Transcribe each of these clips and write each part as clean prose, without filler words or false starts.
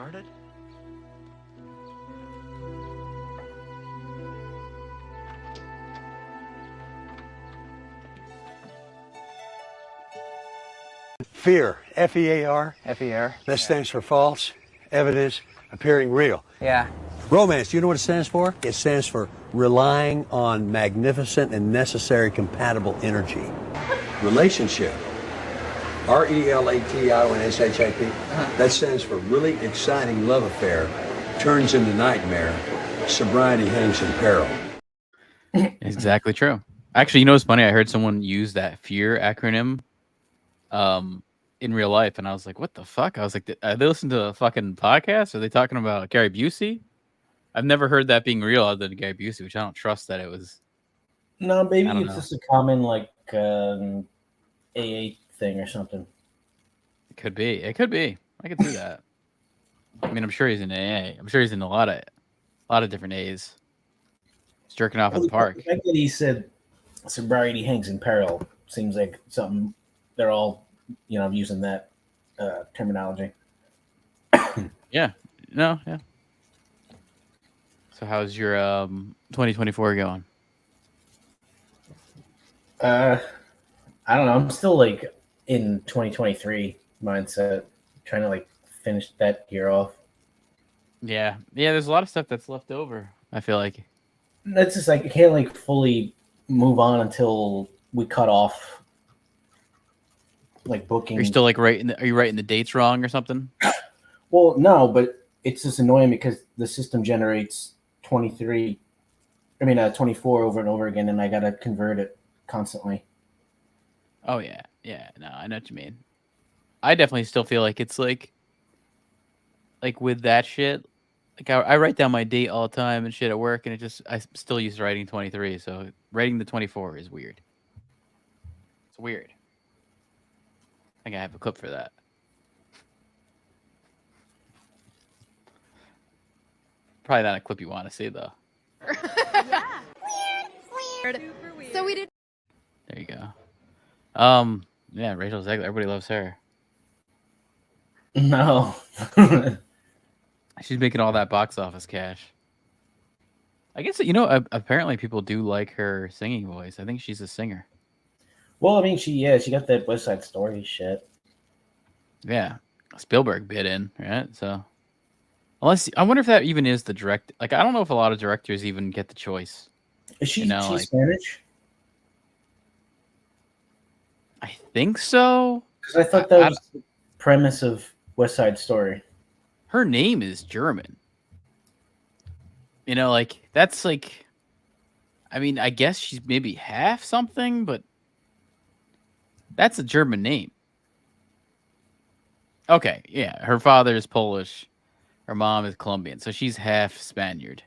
retarded? Fear, F-E-A-R. F-E-R. That stands for false evidence appearing real. Yeah. Romance, do you know what it stands for? It stands for relying on magnificent and necessary compatible energy. Relationship, R-E-L-A-T-I-O-N-S-H-I-P, that stands for really exciting love affair, turns into nightmare, sobriety hangs in peril. Exactly true. Actually, you know what's funny? I heard someone use that FEAR acronym in real life, and I was like, what the fuck? I was like, are they listening to a fucking podcast? Are they talking about Gary Busey? I've never heard that being real other than Gary Busey, which I don't trust that it was. No, maybe it's just a common AA thing or something. It could be. It could be. I could see that. I mean, I'm sure he's in AA. I'm sure he's in a lot of different A's. He's jerking off at the park. The fact that he said sobriety hangs in peril seems like something they're all, using that terminology. Yeah. No, yeah. So how's your 2024 going? I don't know. I'm still in 2023 mindset, trying to finish that year off. Yeah. There's a lot of stuff that's left over. I feel like that's just I can't fully move on until we cut off booking. You're still are you writing the dates wrong or something? Well, no, but it's just annoying because the system generates 24 over and over again, and I gotta convert it constantly. Oh yeah. No, I know what you mean. I definitely still feel like it's like with that shit. I write down my date all the time and shit at work, and I still use writing 23. So writing the 24 is weird. It's weird. I think I have a clip for that. Probably not a clip you want to see though. Yeah. Weird. So we did. There you go. Yeah, Rachel Zegler. Everybody loves her. No. She's making all that box office cash. I guess apparently people do like her singing voice. I think she's a singer. Well, I mean, she got that West Side Story shit. Yeah, Spielberg bid in, right? So, I wonder if that even is the direct. I don't know if a lot of directors even get the choice. Is she Spanish? I think so. Because I thought that was the premise of West Side Story. Her name is German. That's I mean, I guess she's maybe half something, but that's a German name. Okay, yeah. Her father is Polish. Her mom is Colombian, so she's half Spaniard.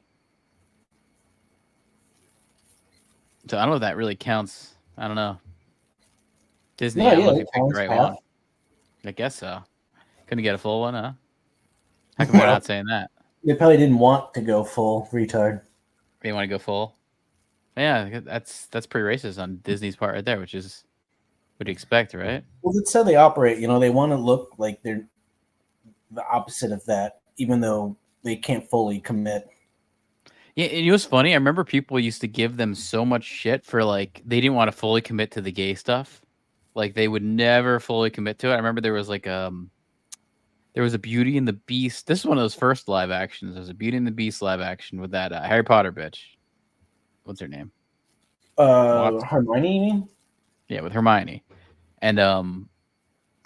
So I don't know if that really counts. I don't know. Disney, I don't know if you picked the right one. I guess so. Couldn't get a full one, huh? How come we're not saying that? They probably didn't want to go full retard. They want to go full? Yeah, that's pretty racist on Disney's part right there, which is what you expect, right? Well, that's how they operate. They want to look like they're the opposite of that, even though they can't fully commit. Yeah, and it was funny. I remember people used to give them so much shit for they didn't want to fully commit to the gay stuff. They would never fully commit to it. I remember there was there was a Beauty and the Beast. This is one of those first live actions. There was a Beauty and the Beast live action with that Harry Potter bitch. What's her name? Hermione, you mean? Yeah, with Hermione. And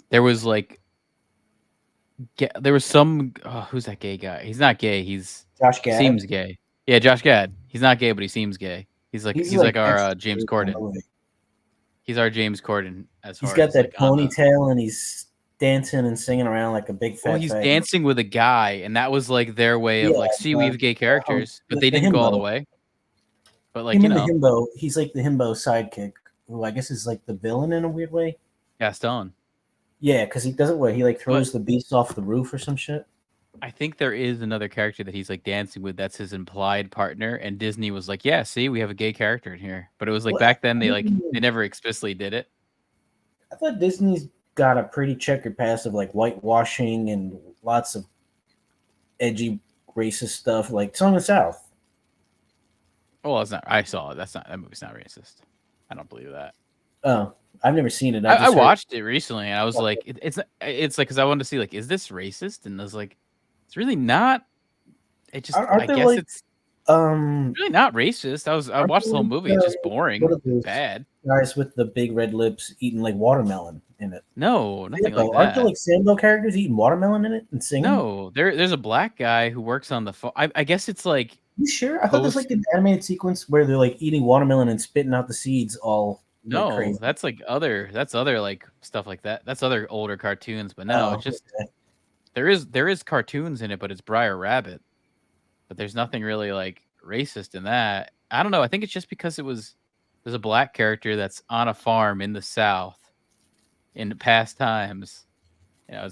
there was there was some who's that gay guy? He's not gay. He's Josh Gad. Seems gay. Yeah, Josh Gad. He's not gay, but he seems gay. He's like our James Corden. He's our James Corden as far as he's got that ponytail and he's dancing and singing around like a big fat. Well, he's dancing with a guy, and that was their way of see, we have gay characters, but they didn't go all the way. But the himbo, he's like the himbo sidekick, who I guess is the villain in a weird way. Gaston. Yeah, because he doesn't he throws the beast off the roof or some shit. I think there is another character that he's dancing with. That's his implied partner, and Disney was like, "Yeah, see, we have a gay character in here." But it was back then they never explicitly did it. I thought Disney's got a pretty checkered past of whitewashing and lots of edgy racist stuff like Song of the South. Well, it's not. I saw it. That movie's not racist. I don't believe that. Oh, I've never seen it. I watched it recently, and I was like, it's like because I wanted to see like, is this racist? And I was like, it's really not. It just I guess like, it's really not racist. I watched the whole movie. It's just boring, bad. Guys with the big red lips eating like watermelon in it. No, nothing like that. Aren't there like Sambo characters eating watermelon in it and singing? No, there's a black guy who works on the phone. I guess it's like. You sure? I thought there's like an animated sequence where they're like eating watermelon and spitting out the seeds all. No, crazy. That's other like stuff like that. That's other older cartoons, but no, it's just there is cartoons in it, but it's Briar Rabbit. But there's nothing really like racist in that. I don't know. I think it's just because there's a black character that's on a farm in the South in past times. You know,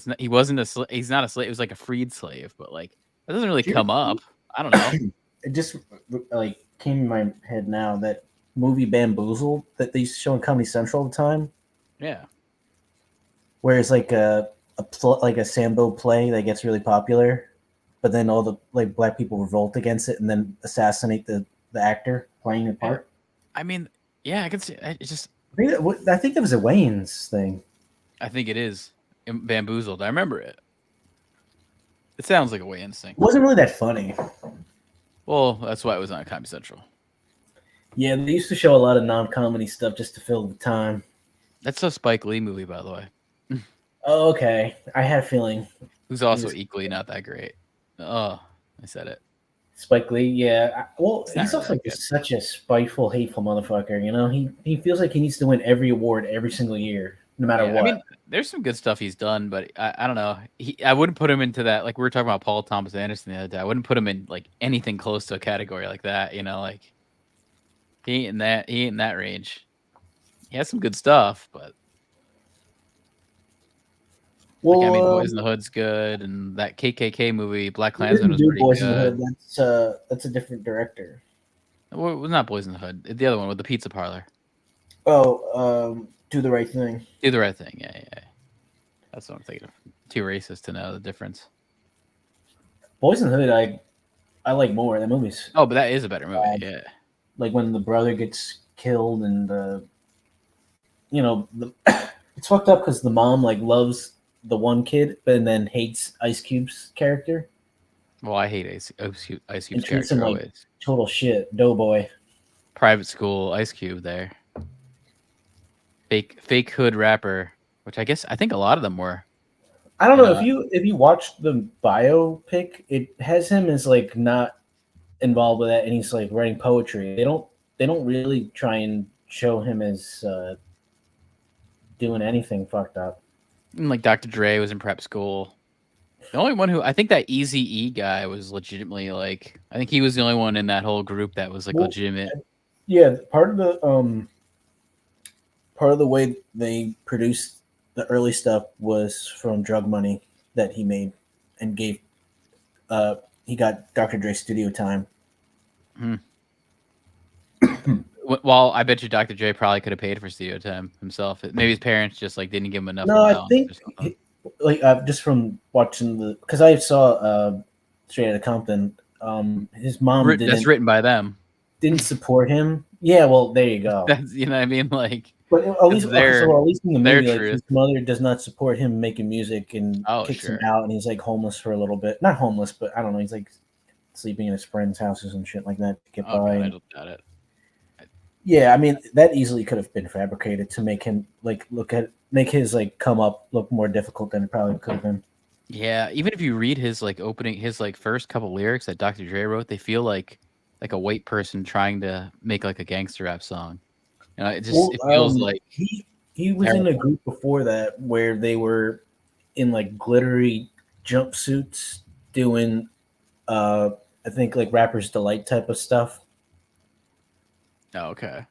he's not a slave. It was like a freed slave, but like that doesn't really come up. I don't know. It just like came in my head now that movie Bamboozled that they used to show on Comedy Central all the time. Yeah. Where it's like a Sambo play that gets really popular, but then all the like black people revolt against it and then assassinate the actor playing the part. I mean, yeah, I can see it. Just I think that was a Wayne's thing. I think it is Bamboozled. I remember it. It sounds like a Wayne's thing. It wasn't really that funny. Well, that's why it was on Comedy Central. Yeah, they used to show a lot of non-comedy stuff just to fill the time. That's a Spike Lee movie, by the way. Oh, okay. I had a feeling. Who's also equally not that great. Oh, I said it. Spike Lee, yeah. Well, he's really also like such a spiteful, hateful motherfucker. You know, he feels like he needs to win every award every single year, no matter what. I mean, there's some good stuff he's done, but I don't know. I wouldn't put him into that. Like we were talking about Paul Thomas Anderson the other day. I wouldn't put him in like anything close to a category like that. You know, like he ain't in that range. He has some good stuff, but well, like, I mean, Boys in the Hood's good, and that KKK movie, Black Klansman, was pretty Boys good. In the Hood, that's a different director. Well, it was not Boys in the Hood. The other one with the pizza parlor. Oh, Do the Right Thing. Do the Right Thing. Yeah. That's what I'm thinking of. Too racist to know the difference. Boys in the Hood, I like more. That movie's. Oh, but that is a better movie. Yeah. Like when the brother gets killed and it's fucked up because the mom like loves the one kid but then hates Ice Cube's character. Well, I hate Ice Cube's treats character him always. Like total shit, doughboy. Private school Ice Cube there. Fake hood rapper, which I think a lot of them were. I don't know if you watch the biopic, it has him as like not involved with that, and he's like writing poetry. They don't really try and show him as doing anything fucked up. And like Dr. Dre was in prep school. The only one who I think that Eazy-E guy was legitimately like, I think he was the only one in that whole group that was like legitimate. Yeah, part of the way they produced the early stuff was from drug money that he made and gave. He got Dr. Dre studio time. Well, I bet you Dr. Dre probably could have paid for studio time himself. Maybe his parents just like didn't give him enough. No, I think just from watching because I saw Straight Outta Compton. His mom that's written by them. Didn't support him. Yeah, well, there you go. That's what I mean. Like, but at least in the movie, like, his mother does not support him making music and kicks him out, and he's like homeless for a little bit. Not homeless, but I don't know. He's like sleeping in his friends' houses and shit like that to get by. I don't doubt it. Yeah, I mean that easily could have been fabricated to make him make his like come up look more difficult than it probably could have been. Yeah, even if you read his like first couple lyrics that Dr. Dre wrote, they feel like a white person trying to make like a gangster rap song. You know, it feels like he was in a group before that where they were in like glittery jumpsuits doing I think like Rapper's Delight type of stuff. Oh, okay.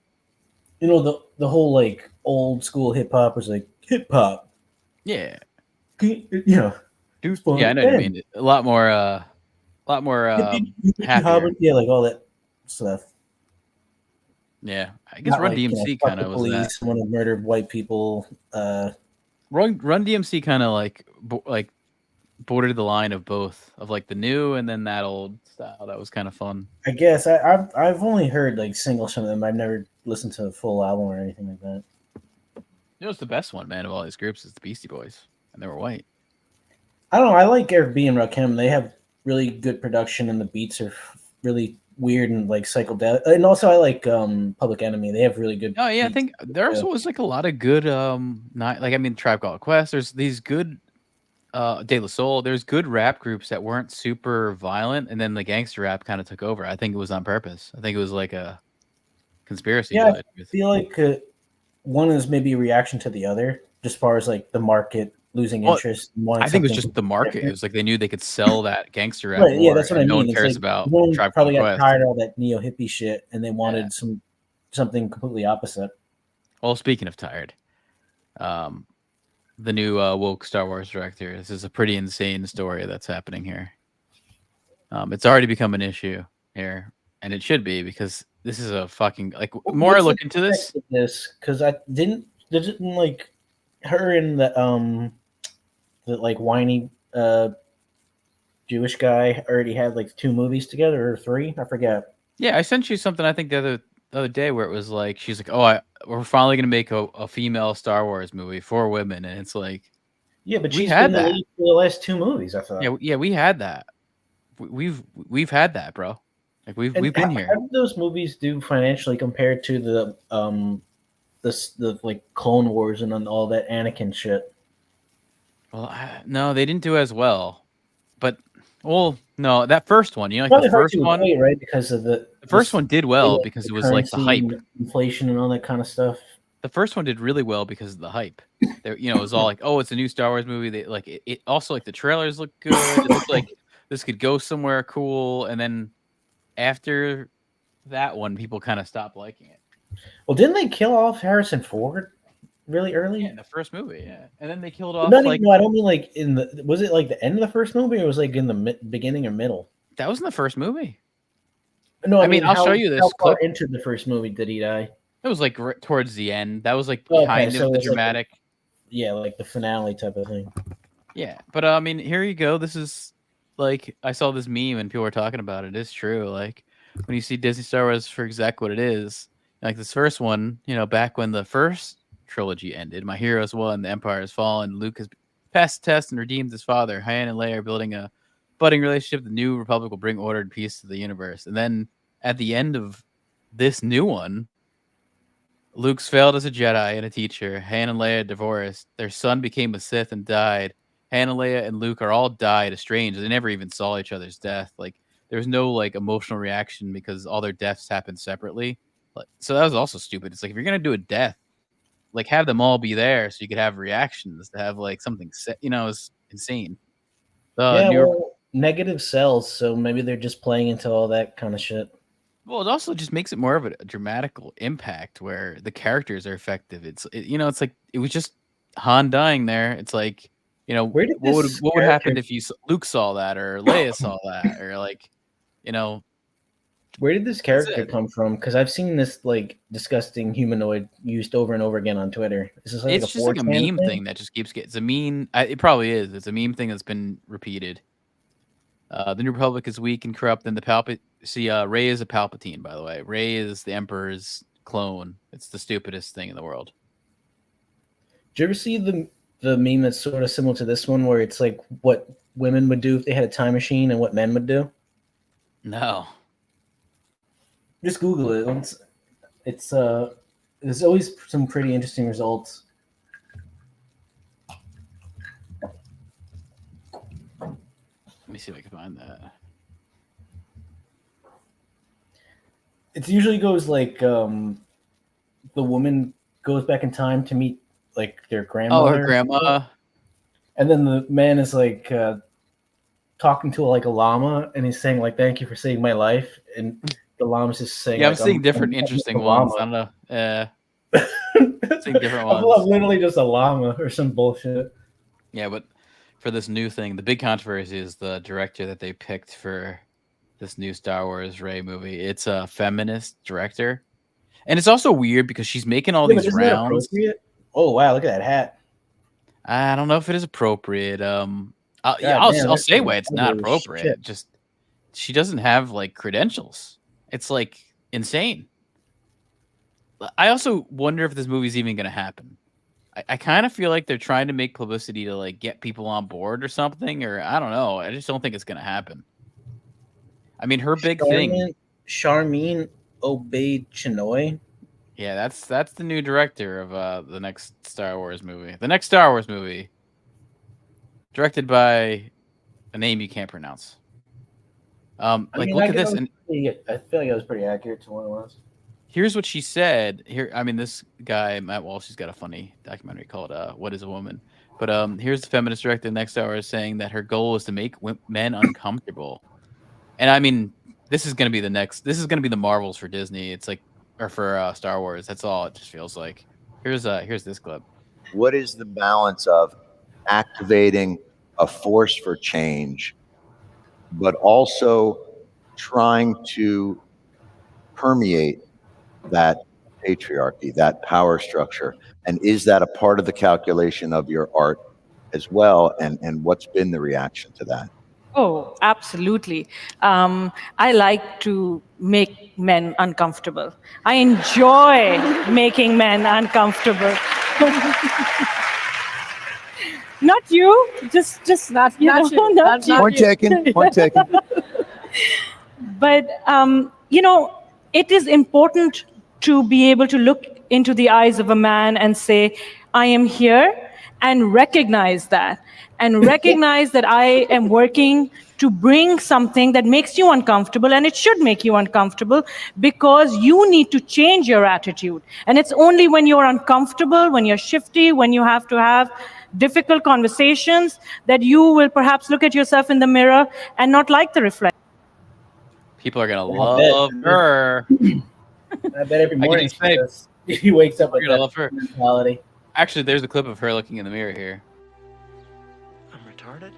You know the whole like old school hip hop was like hip hop. Yeah. You know. Yeah, I know what you mean. A lot more happier. Yeah, like all that stuff. Yeah, I guess Run DMC kind of was that. Want to murder white people. Run DMC kind of like bordered the line of both, of like the new and then that old style. That was kind of fun. I guess I've only heard like singles from them. I've never listened to a full album or anything like that. You know, it's the best one, man, of all these groups is the Beastie Boys, and they were white. I don't know. I like Eric B and Rakim. They have really good production, and the beats are really weird and like psychedelic. And also, I like Public Enemy. They have really good. Oh yeah, I beats. think there also was like a lot of good not like, I mean, Tribe Called Quest. There's these good De La Soul. There's good rap groups that weren't super violent, and then the gangster rap kind of took over. I think it was on purpose. I think it was like a conspiracy. Yeah, I feel like one is maybe a reaction to the other, just as far as like the market losing interest. I think it was just the market. Different. It was like they knew they could sell that gangster rap. Right, yeah, that's what I mean. No one cares like, about Tribe probably got tired of all that neo hippie shit, and they wanted something completely opposite. Well, speaking of tired, the new woke Star Wars director. This is a pretty insane story that's happening here. It's already become an issue here, and it should be, because this is a fucking more I look into this because I didn't like her and the like whiny Jewish guy already had like 2 movies together, or 3, I forget. Yeah, I sent you something I think the other day where it was like, she's like, oh, we're finally gonna make a female Star Wars movie for women, and it's like, yeah, but she's been the lead for the last 2 movies, I thought. Yeah, we had that. We've had that, bro. Like we've been here. How did those movies do financially compared to the like Clone Wars and all that Anakin shit? Well, no, they didn't do as well. But no, that first one, like the first one, right? Because of the first one did well because it was like the hype, inflation, and all that kind of stuff. The first one did really well because of the hype. There, it was all like, oh, it's a new Star Wars movie. They like it. Also, like the trailers look good. It looked like this could go somewhere cool. And then after that one, people kind of stopped liking it. Well, didn't they kill off Harrison Ford really early? Yeah, in the first movie, yeah. And then they killed off. No, I don't mean like was it like the end of the first movie, or was it like in the beginning or middle? That was in the first movie. No, I mean I'll show you this. How far into the first movie did he die? It was like towards the end. That was like kind of the dramatic. Like the finale type of thing. Yeah, but I mean, here you go. This is like, I saw this meme and people were talking about it. It's true. Like when you see Disney Star Wars for exactly what it is, like this first one, back when the first trilogy ended, my heroes won, the Empire has fallen, Luke has passed the test and redeemed his father. Han and Leia are building a budding relationship. The new Republic will bring order and peace to the universe. And then at the end of this new one, Luke's failed as a Jedi and a teacher. Han and Leia divorced. Their son became a Sith and died. Han and Leia and Luke are all died estranged. They never even saw each other's death. Like there was no like emotional reaction because all their deaths happened separately. So that was also stupid. It's like, if you're gonna do a death, like have them all be there so you could have reactions, to have like something set. It's insane. Negative sells, so maybe they're just playing into all that kind of shit. Well, it also just makes it more of a dramatical impact where the characters are effective. It's like it was just Han dying there. It's like, what would happen if Luke saw that, or Leia saw that, or like, where did this character come from? Because I've seen this like disgusting humanoid used over and over again on Twitter. Is this it's just like a meme thing that just keeps getting. It's a meme. It probably is. It's a meme thing that's been repeated. The New Republic is weak and corrupt, and Rey is a Palpatine, by the way. Rey is the Emperor's clone. It's the stupidest thing in the world. Did you ever see the meme that's sort of similar to this one, where it's like what women would do if they had a time machine and what men would do? No. Just Google it. It's there's always some pretty interesting results. Let me see if I can find that. It usually goes like the woman goes back in time to meet like their grandmother. Oh, her grandma. And then the man is like talking to like a llama, and he's saying like, "Thank you for saving my life." And the llama's just saying, "Yeah, I'm seeing different interesting ones." I don't know. Seeing different ones. I love literally just a llama or some bullshit. Yeah, but for this new thing, the big controversy is the director that they picked for this new Star Wars Rey movie. It's a feminist director, and it's also weird because she's making all these rounds. Oh wow, look at that hat. I don't know if it is appropriate. Yeah, God damn, I'll that's say some why it's not ugly appropriate. shit. Just she doesn't have like credentials. It's like insane. I also wonder if this movie's even going to happen. I kind of feel like they're trying to make publicity to like get people on board or something, or I don't know. I just don't think it's going to happen. I mean, her big thing. Charmin obeyed Chinoy. Yeah, that's the new director of the next Star Wars movie. The next Star Wars movie, directed by a name you can't pronounce. Like, look at this, and I feel like it was pretty accurate to what it was. here's what she said. Here, I mean, this guy Matt Walsh, he's got a funny documentary called "What Is a Woman." But here's the feminist director next hour saying that her goal is to make men uncomfortable. And I mean, this is going to be the next. This is going to be the Marvels for Disney. It's like, or for Star Wars. That's all it just feels like. Here's this clip. What is the balance of activating a force for change, but also trying to permeate that patriarchy, that power structure? And is that a part of the calculation of your art as well? And what's been the reaction to that? Oh, absolutely. I like to make men uncomfortable. I enjoy making men uncomfortable. Not you, just not you. Not you. Point taken. Point taken. But it is important to be able to look into the eyes of a man and say, I am here, and recognize that. And recognize that I am working to bring something that makes you uncomfortable, and it should make you uncomfortable because you need to change your attitude. And it's only when you're uncomfortable, when you're shifty, when you have to have difficult conversations that you will perhaps look at yourself in the mirror and not like the reflection. People are gonna love her. I bet every morning say, he wakes up with gonna that love her. mentality. Actually, there's a clip of her looking in the mirror here. I'm retarded?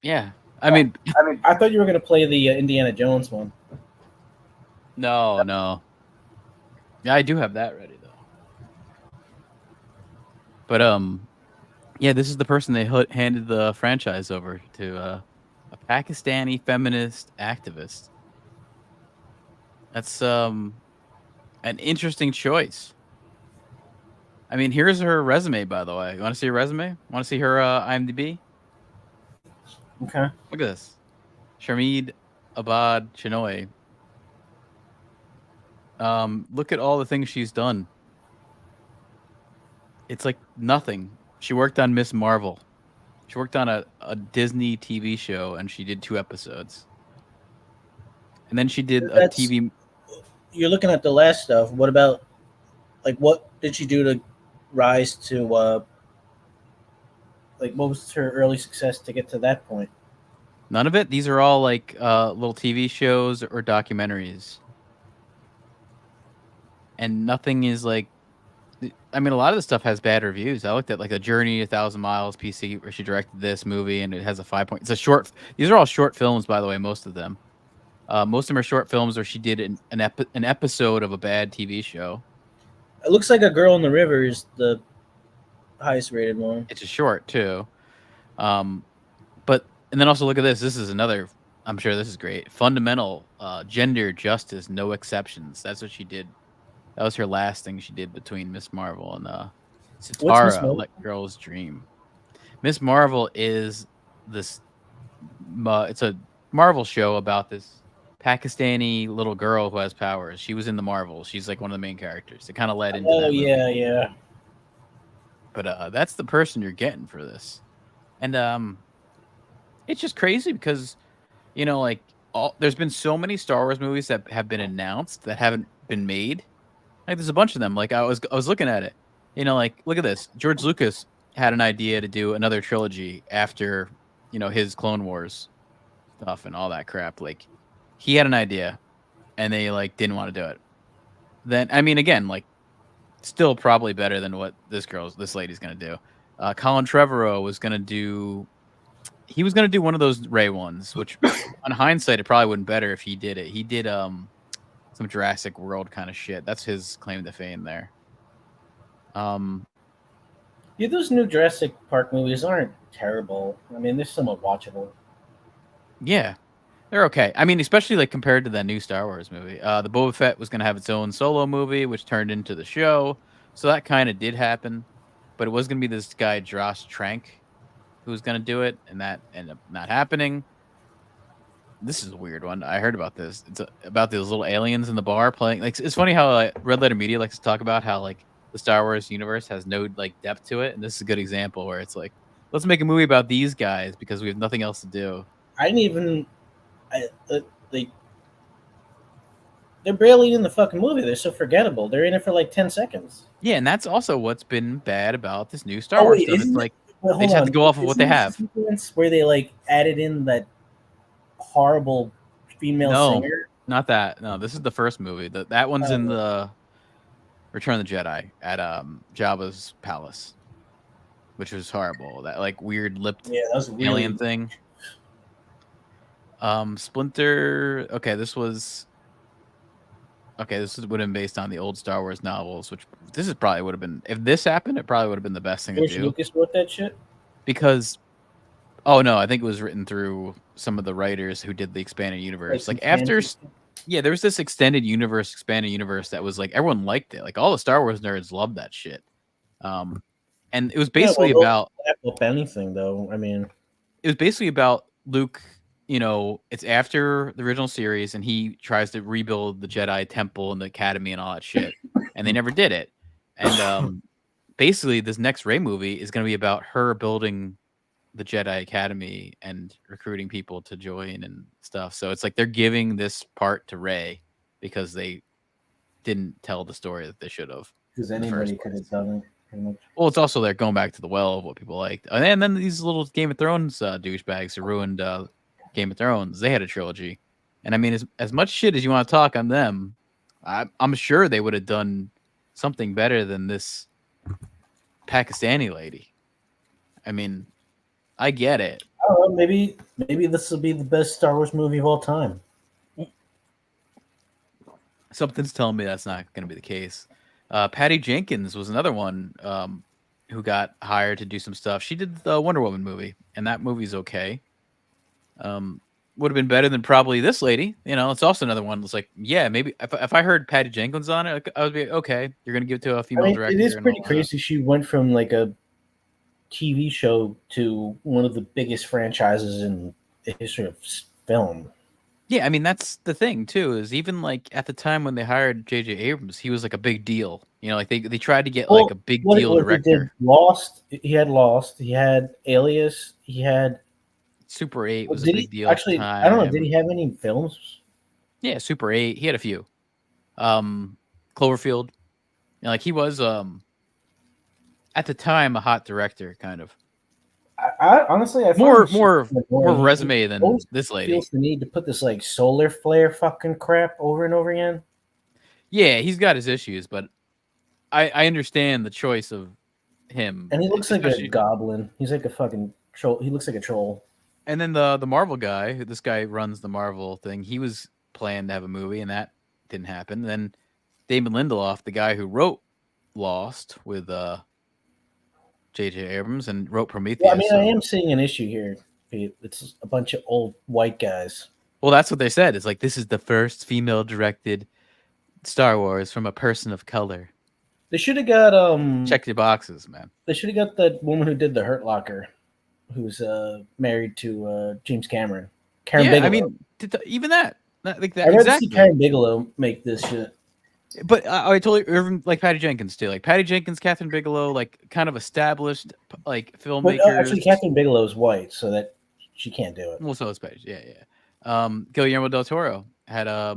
Yeah, I mean, I thought you were going to play the Indiana Jones one. no. Yeah, I do have that ready though. But yeah, this is the person they handed the franchise over to, a Pakistani feminist activist. That's an interesting choice. I mean, here's her resume, by the way. You want to see her resume? Want to see her IMDb? Okay. Look at this. Sharmid Abad Chinoy. Look at all the things she's done. It's like nothing. She worked on Miss Marvel. She worked on a Disney TV show, and she did 2 episodes. And then she did a TV. You're looking at the last stuff. What about, like, what did she do to rise to, like, what was her early success to get to that point? None of it. These are all like little TV shows or documentaries. And nothing is like, I mean, a lot of the stuff has bad reviews. I looked at like A Journey 1,000 Miles PC, where she directed this movie, and it has a 5 point. It's a short. These are all short films, by the way. Most of them. Most of them are short films, or she did an episode of a bad TV show. It looks like A Girl in the River is the highest rated one. It's a short too. And then also look at this. This is another. I'm sure this is great. Fundamental gender justice, no exceptions. That's what she did. That was her last thing she did between Miss Marvel and Sitara, Let Girls Dream. Miss Marvel is this. It's a Marvel show about this Pakistani little girl who has powers. She was in the Marvels. She's like one of the main characters. It kind of led into. Oh that movie. yeah. But that's the person you're getting for this, and it's just crazy because, like there's been so many Star Wars movies that have been announced that haven't been made. Like there's a bunch of them. Like I was looking at it, like look at this. George Lucas had an idea to do another trilogy after, his Clone Wars stuff and all that crap. Like he had an idea, and they like didn't want to do it. Then I mean, again, like still probably better than what this lady's gonna do. Colin Trevorrow was gonna do he was gonna do one of those Ray ones, which on hindsight it probably wouldn't better if he did it. He did some Jurassic World kind of shit. That's his claim to fame there. Yeah, those new Jurassic Park movies aren't terrible. I mean, they're somewhat watchable. Yeah, they're okay. I mean, especially like compared to that new Star Wars movie. The Boba Fett was gonna have its own solo movie, which turned into the show. So that kind of did happen, but it was gonna be this guy Josh Trank who was gonna do it, and that ended up not happening. This is a weird one. I heard about this. It's about those little aliens in the bar playing. Like, it's funny how Red Letter Media likes to talk about how like the Star Wars universe has no like depth to it, and this is a good example where it's like, let's make a movie about these guys because we have nothing else to do. I didn't even. They're barely in the fucking movie. They're so forgettable. They're in it for like 10 seconds. Yeah, and that's also what's been bad about this new Star Wars stuff. It's like they just have to go off of what they have. Where they like added in that horrible female singer. Not that. No, this is the first movie. That one's in the Return of the Jedi at Jabba's palace, which was horrible. That like weird lipped alien thing. Splinter. Okay, this would have been based on the old Star Wars novels, which this is probably would have been, if this happened, it probably would have been the best thing to do. Lucas wrote that shit? Because, oh no, I think it was written through some of the writers who did the expanded universe. Like after, there was this expanded universe that was like, everyone liked it. Like all the Star Wars nerds loved that shit. And it was basically about anything though. I mean, it was basically about Luke. You know, it's after the original series, and he tries to rebuild the Jedi Temple and the Academy and all that shit, and they never did it. And basically, this next Rey movie is going to be about her building the Jedi Academy and recruiting people to join and stuff. So it's like they're giving this part to Rey because they didn't tell the story that they should have. Because anybody could have done it. Well, it's also they're going back to the well of what people liked, and then these little Game of Thrones douchebags who ruined Game of Thrones. They had a trilogy, and I mean, as much shit as you want to talk on them, I'm sure they would have done something better than this Pakistani lady. I mean, I get it. I don't know, maybe this will be the best Star Wars movie of all time. Something's telling me that's not going to be the case. Patty Jenkins was another one who got hired to do some stuff. She did the Wonder Woman movie, and that movie's okay. Would have been better than probably this lady. You know, it's also another one. It's like, yeah, maybe if I heard Patty Jenkins on it, I would be okay. You're gonna give it to a female director. It is pretty crazy. She went from like a TV show to one of the biggest franchises in the history of film. Yeah, I mean that's the thing too. Is even like at the time when they hired J.J. Abrams, he was like a big deal. You know, like they tried to get like a big deal director. He had Lost. He had Alias. He had. Super 8 was a big deal. Actually, I don't know. Did he have any films? Yeah, Super 8. He had a few. Cloverfield. You know, like he was at the time a hot director, kind of. I honestly, I more resume than this lady. Feels the need to put this like solar flare fucking crap over and over again. Yeah, he's got his issues, but I understand the choice of him. And he looks like a goblin. He's like a fucking troll. He looks like a troll. And then the Marvel guy, this guy runs the Marvel thing. He was planned to have a movie, and that didn't happen. Then Damon Lindelof, the guy who wrote Lost with J.J. Abrams and wrote Prometheus. Well, I mean, I am seeing an issue here. It's a bunch of old white guys. Well, that's what they said. It's like, this is the first female-directed Star Wars from a person of color. They should have got check your boxes, man. They should have got that woman who did The Hurt Locker, who's married to James Cameron. Karen Bigelow. I mean, even that. Like that. I'd rather exactly. see Karen Bigelow make this shit. But I totally like Patty Jenkins too. Like Patty Jenkins, Catherine Bigelow, like kind of established like filmmakers. But actually, Catherine Bigelow is white, so that she can't do it. Well, so is Patty. Yeah. Guillermo del Toro had a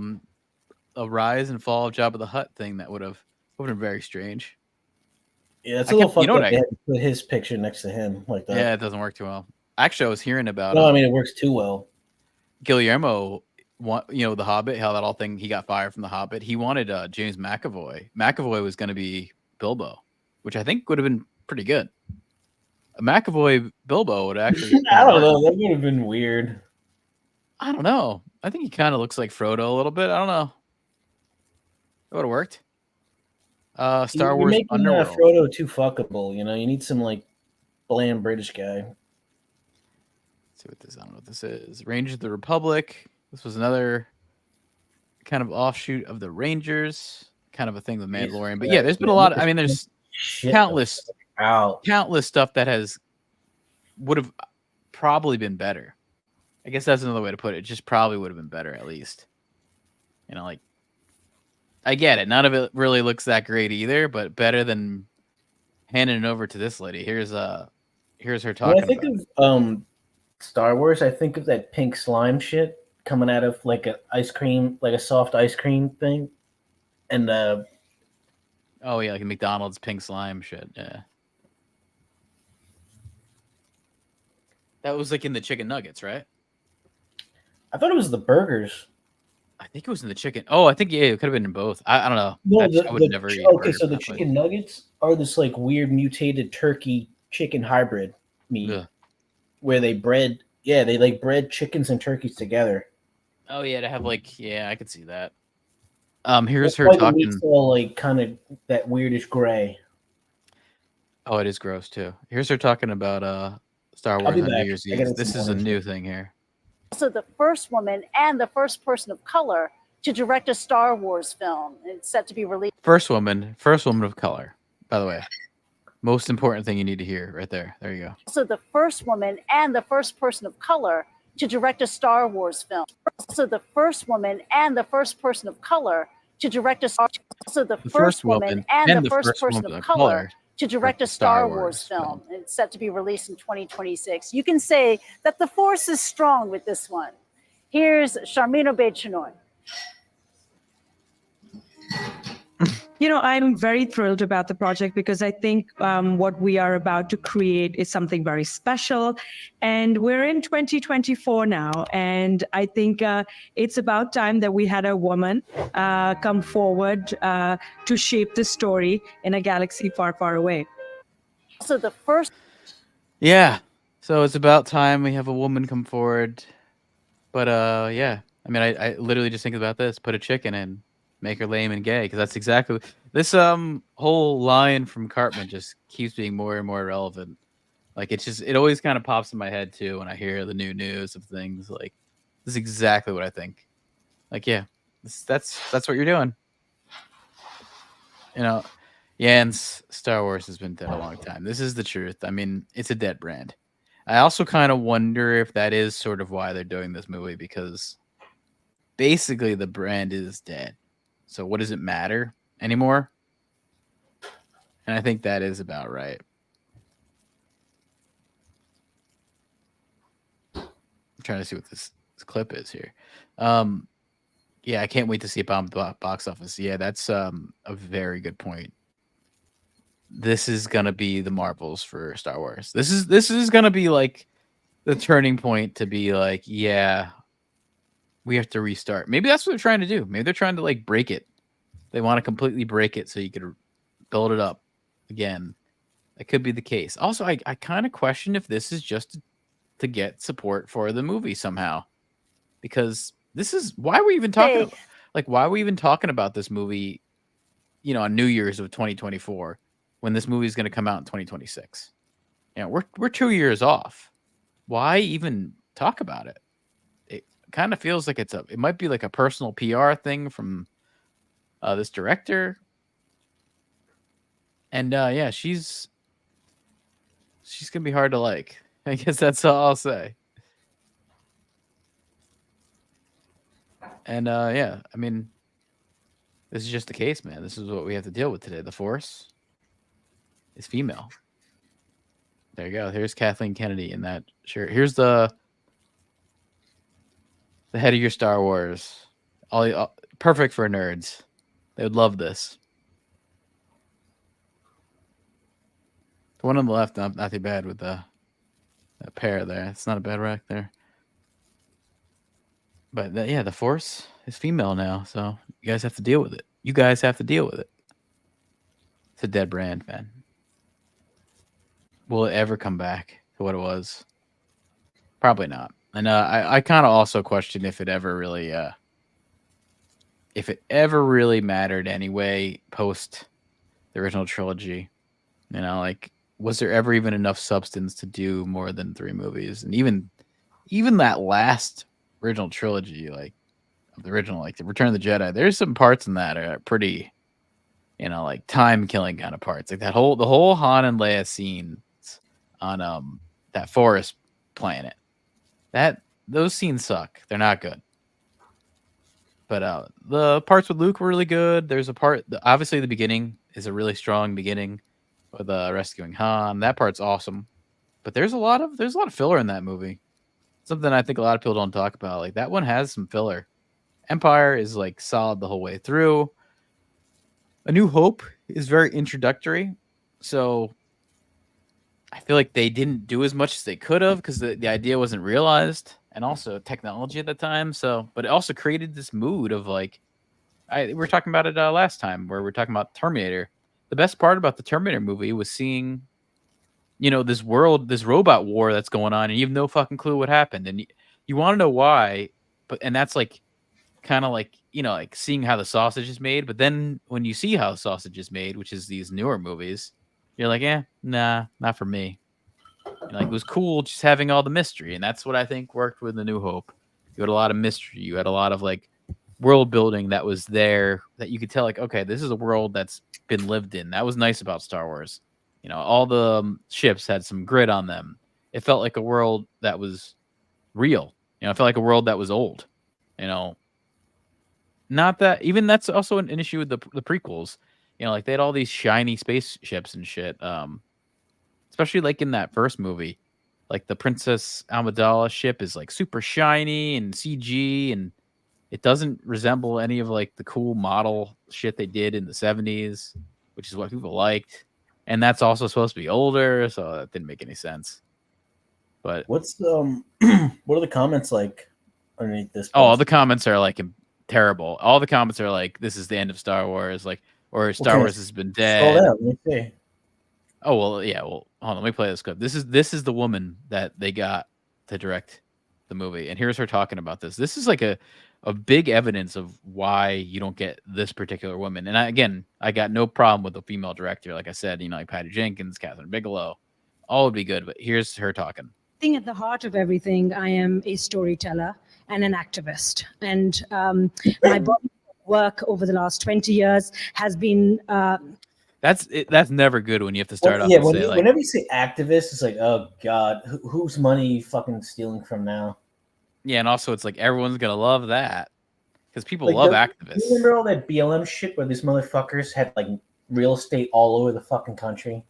rise and fall of Jabba the Hutt thing that would have been very strange. Yeah, it's a little fucked up. They had to put his picture next to him like that. Yeah, it doesn't work too well. Actually, I was hearing about. No, I mean it works too well. Guillermo, the Hobbit, how that all thing, he got fired from the Hobbit. He wanted James McAvoy. McAvoy was going to be Bilbo, which I think would have been pretty good. A McAvoy Bilbo would actually. I don't know. That would have been weird. I don't know. I think he kind of looks like Frodo a little bit. I don't know. It would have worked. Star You're Wars making Underworld. Frodo too fuckable. You know, you need some like bland British guy. Let's see what this. I don't know what this is. Rangers of the Republic. This was another kind of offshoot of the Rangers. Kind of a thing with Mandalorian. But yeah, there's been a lot. I mean, there's countless stuff that would have probably been better. I guess that's another way to put it. Just probably would have been better at least. You know, like I get it. None of it really looks that great either, but better than handing it over to this lady. Here's her talking. When I think of Star Wars, I think of that pink slime shit coming out of like a soft ice cream thing, and oh yeah, like a McDonald's pink slime shit. Yeah, that was like in the chicken nuggets, right? I thought it was the burgers. I think it was in the chicken. Oh, I think it could have been in both. I don't know. No, I would never eat. Okay, so the chicken nuggets are this like weird mutated turkey chicken hybrid meat. Ugh. Where they bred chickens and turkeys together. Oh yeah, to have like I could see that. Here's That's her why the talking. meat's all like kind of that weirdish gray. Oh, it is gross too. Here's her talking about Star Wars on New Year's Eve. This is a new thing here. Also the first woman and the first person of color to direct a Star Wars film. It's set to be released. First woman of color, by the way. Most important thing you need to hear right there. There you go. Also the first woman and the first person of color to direct a Star Wars film. Also the first woman and the first person of color to direct a also the first woman and the first person of color to direct a Star Wars film. It's set to be released in 2026. You can say that the force is strong with this one. Here's Charmin Obaid-Chinoy. You know, I'm very thrilled about the project because I think what we are about to create is something very special. And we're in 2024 now. And I think it's about time that we had a woman come forward to shape the story in a galaxy far, far away. So the first. Yeah. So it's about time we have a woman come forward. But yeah, I mean, I literally just think about this. Put a chicken in. Make her lame and gay, because that's exactly this whole line from Cartman just keeps being more and more relevant. Like it always kind of pops in my head too when I hear the new news of things. Like this is exactly what I think. Like that's what you're doing. You know, Jan's Star Wars has been dead a long time. This is the truth. I mean, it's a dead brand. I also kind of wonder if that is sort of why they're doing this movie, because basically the brand is dead. So what does it matter anymore? And I think that is about right. I'm trying to see what this clip is here. Yeah, I can't wait to see it bomb the box office. Yeah, that's a very good point. This is gonna be the Marvels for Star Wars. This is gonna be like the turning point to be like, yeah, we have to restart. Maybe that's what they're trying to do. Maybe they're trying to like break it. They want to completely break it so you could build it up again. That could be the case. Also, I kind of question if this is just to get support for the movie somehow, because this is why are we even talking why are we even talking about this movie, you know, on New Year's of 2024 when this movie is going to come out in 2026. You know, we're 2 years off. Why even talk about it? It kind of feels like it might be like a personal PR thing from this director. And yeah, she's gonna be hard to like. I guess that's all I'll say. And yeah, I mean, this is just the case, man. This is what we have to deal with today. The Force is female. There you go. Here's Kathleen Kennedy in that shirt. Here's the head of your Star Wars. All perfect for nerds. They would love this. The one on the left, not too bad with that pair there. It's not a bad rack there. But yeah, the Force is female now, so you guys have to deal with it. You guys have to deal with it. It's a dead brand, man. will it ever come back to what it was? Probably not. And I kind of also question if it ever really mattered anyway post the original trilogy. You know, like, was there ever even enough substance to do more than 3 movies? And even that last original trilogy, like the original, like the Return of the Jedi, there's some parts in that are pretty, you know, like time killing kind of parts. Like the whole Han and Leia scenes on that forest planet. Those scenes suck. They're not good. But the parts with Luke were really good. There's a part, obviously the beginning is a really strong beginning with rescuing Han. That part's awesome. But there's a lot of filler in that movie. Something I think a lot of people don't talk about. Like, that one has some filler. Empire is like solid the whole way through. A New Hope is very introductory. So I feel like they didn't do as much as they could have because the idea wasn't realized, and also technology at the time. So, but it also created this mood of like, we were talking about it last time where we're talking about Terminator. The best part about the Terminator movie was seeing, you know, this robot war that's going on, and you have no fucking clue what happened, and you want to know why. And that's like, kind of like, you know, like seeing how the sausage is made. But then when you see how sausage is made, which is these newer movies, you're like, nah, not for me. And like, it was cool just having all the mystery, and that's what I think worked with The New Hope. You had a lot of mystery. You had a lot of like world building that was there that you could tell, like, okay, this is a world that's been lived in. That was nice about Star Wars. You know, all the ships had some grit on them. It felt like a world that was real. You know, it felt like a world that was old. You know, not that, even that's also an issue with the prequels. You know, like they had all these shiny spaceships and shit. Especially like in that first movie, like the Princess Amidala ship is like super shiny and CG, and it doesn't resemble any of like the cool model shit they did in the 70s, which is what people liked. And that's also supposed to be older, so that didn't make any sense. But what's what are the comments like underneath this post? Oh, all the comments are like terrible. All the comments are like, this is the end of Star Wars, like, or Star Wars has been dead. Let me see. Oh, well, yeah, well, hold on, let me play this clip. This is the woman that they got to direct the movie, and here's her talking about this. This is like a big evidence of why you don't get this particular woman. And I got no problem with the female director. Like I said, you know, like Patty Jenkins, Catherine Bigelow, all would be good. But here's her talking. I think at the heart of everything, I am a storyteller and an activist. And my body of work over the last 20 years has been... That's never good when you have to start off. Yeah, and say, like, whenever you say activist, it's like, oh god, whose money are you fucking stealing from now? Yeah, and also it's like everyone's gonna love that because people Like, love activists. You remember all that BLM shit where these motherfuckers had like real estate all over the fucking country?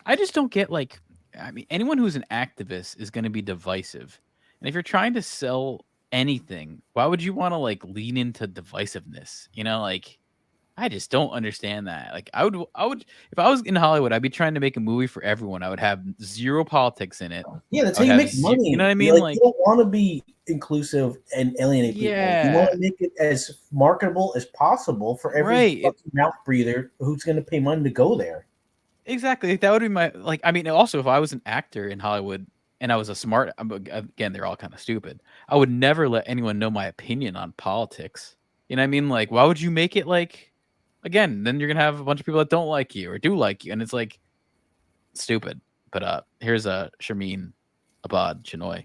I just don't get, like, I mean, anyone who's an activist is going to be divisive, and if you're trying to sell anything, why would you want to like lean into divisiveness? You know, like, I just don't understand that. Like, I would, if I was in Hollywood, I'd be trying to make a movie for everyone. I would have zero politics in it. Yeah, that's how you make money. You know what I mean? Like, you don't want to be inclusive and alienate people. Yeah. You want to make it as marketable as possible for every fucking mouth breather who's going to pay money to go there. Exactly. That would be my, like, I mean, also, if I was an actor in Hollywood and I was a smart, again, they're all kind of stupid, I would never let anyone know my opinion on politics. You know what I mean? Like, why would you make it like, again, then you're going to have a bunch of people that don't like you or do like you. And it's like stupid. But here's Sharmeen Abad Chinoy.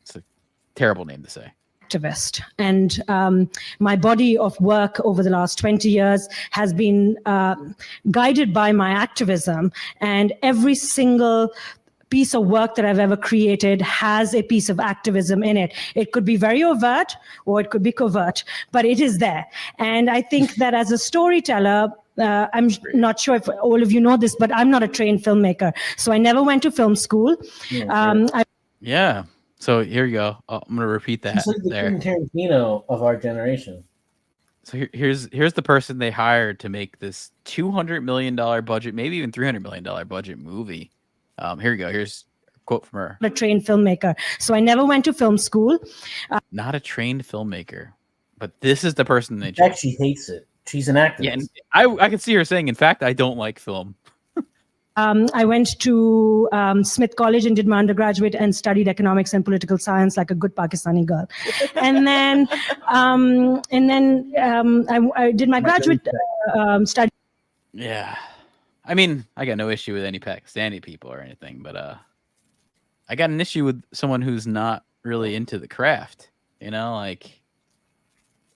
It's a terrible name to say. Activist. And my body of work over the last 20 years has been guided by my activism, and every single piece of work that I've ever created has a piece of activism in it. It could be very overt or it could be covert, but it is there. And I think that as a storyteller, I'm not sure if all of you know this, but I'm not a trained filmmaker. So I never went to film school. Yeah. So here you go. I'm going to repeat that. It's like the Tarantino of our generation. So here's the person they hired to make this $200 million budget, maybe even $300 million budget movie. Here you go. Here's a quote from her. A trained filmmaker. So I never went to film school. Not a trained filmmaker, but this is the person they chose. In fact, she hates it. She's an activist. Yeah, and I can see her saying, in fact, I don't like film. I went to Smith College and did my undergraduate and studied economics and political science like a good Pakistani girl. And then I did my graduate study. Yeah. I mean, I got no issue with any Pakistani people or anything, but I got an issue with someone who's not really into the craft. You know, like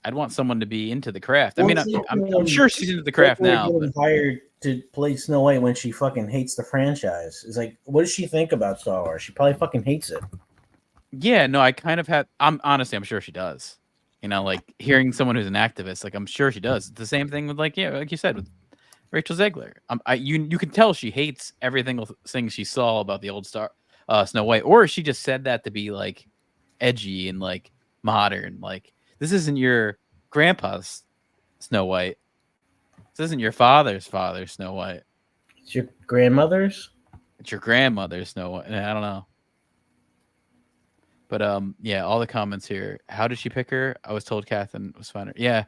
I'd want someone to be into the craft. I mean, I'm sure she's into the craft now. Getting hired to play Snow White when she fucking hates the franchise. It's like, what does she think about Star Wars? She probably fucking hates it. Yeah, no, I kind of have. I'm sure she does. You know, like hearing someone who's an activist, like I'm sure she does. It's the same thing with like you said with Rachel Zegler. You can tell she hates every single thing she saw about the old Snow White, or she just said that to be like edgy and like modern. Like this isn't your grandpa's Snow White. This isn't your father's Snow White. It's your grandmother's. It's your grandmother's Snow White. I don't know. But yeah, all the comments here. How did she pick her? I was told Catherine was fine. Yeah,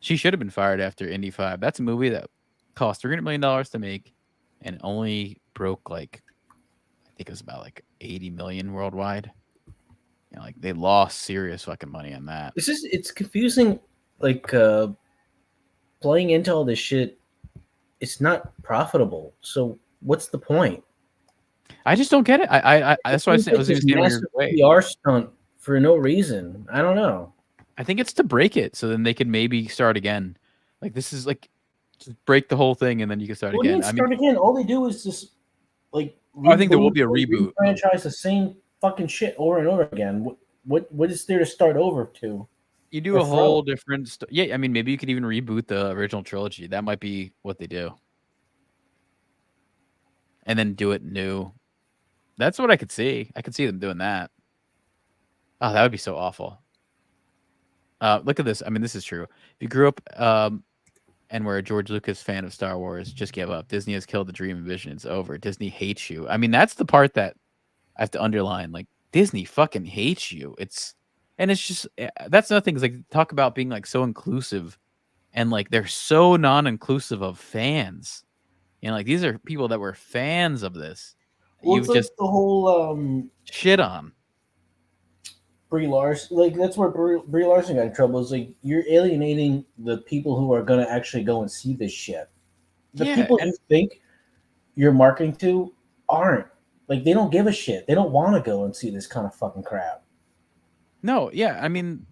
she should have been fired after Indy 5. That's a movie that cost $300 million to make and only broke like I think it was about like 80 million worldwide. You know, like they lost serious fucking money on that. It's confusing. Like playing into all this shit, it's not profitable. So what's the point? I just don't get it. I that's why I said it was this even massive way. PR stunt for no reason. I don't know. I think it's to break it, so then they could maybe start again. Like this is like just break the whole thing, and then you can start again. Start again. All they do is just like. I think there will be a reboot. Franchise the same fucking shit over and over again. What is there to start over to? You do a whole different. Yeah, I mean, maybe you could even reboot the original trilogy. That might be what they do, and then do it new. That's what I could see. I could see them doing that. Oh, that would be so awful. Look at this. I mean, this is true. If you grew up and were a George Lucas fan of Star Wars, just give up. Disney has killed the dream and vision. It's over. Disney hates you. I mean, that's the part that I have to underline. Like, Disney fucking hates you. It's just, that's another thing is like talk about being like so inclusive and like they're so non-inclusive of fans. You know, like these are people that were fans of this. Well, You it's like just the whole shit on. Brie Larson, like that's where Brie Larson got in trouble. Is like you're alienating the people who are gonna actually go and see this shit. The people you think you're marketing to aren't. Like they don't give a shit. They don't want to go and see this kind of fucking crap. No, yeah, I mean,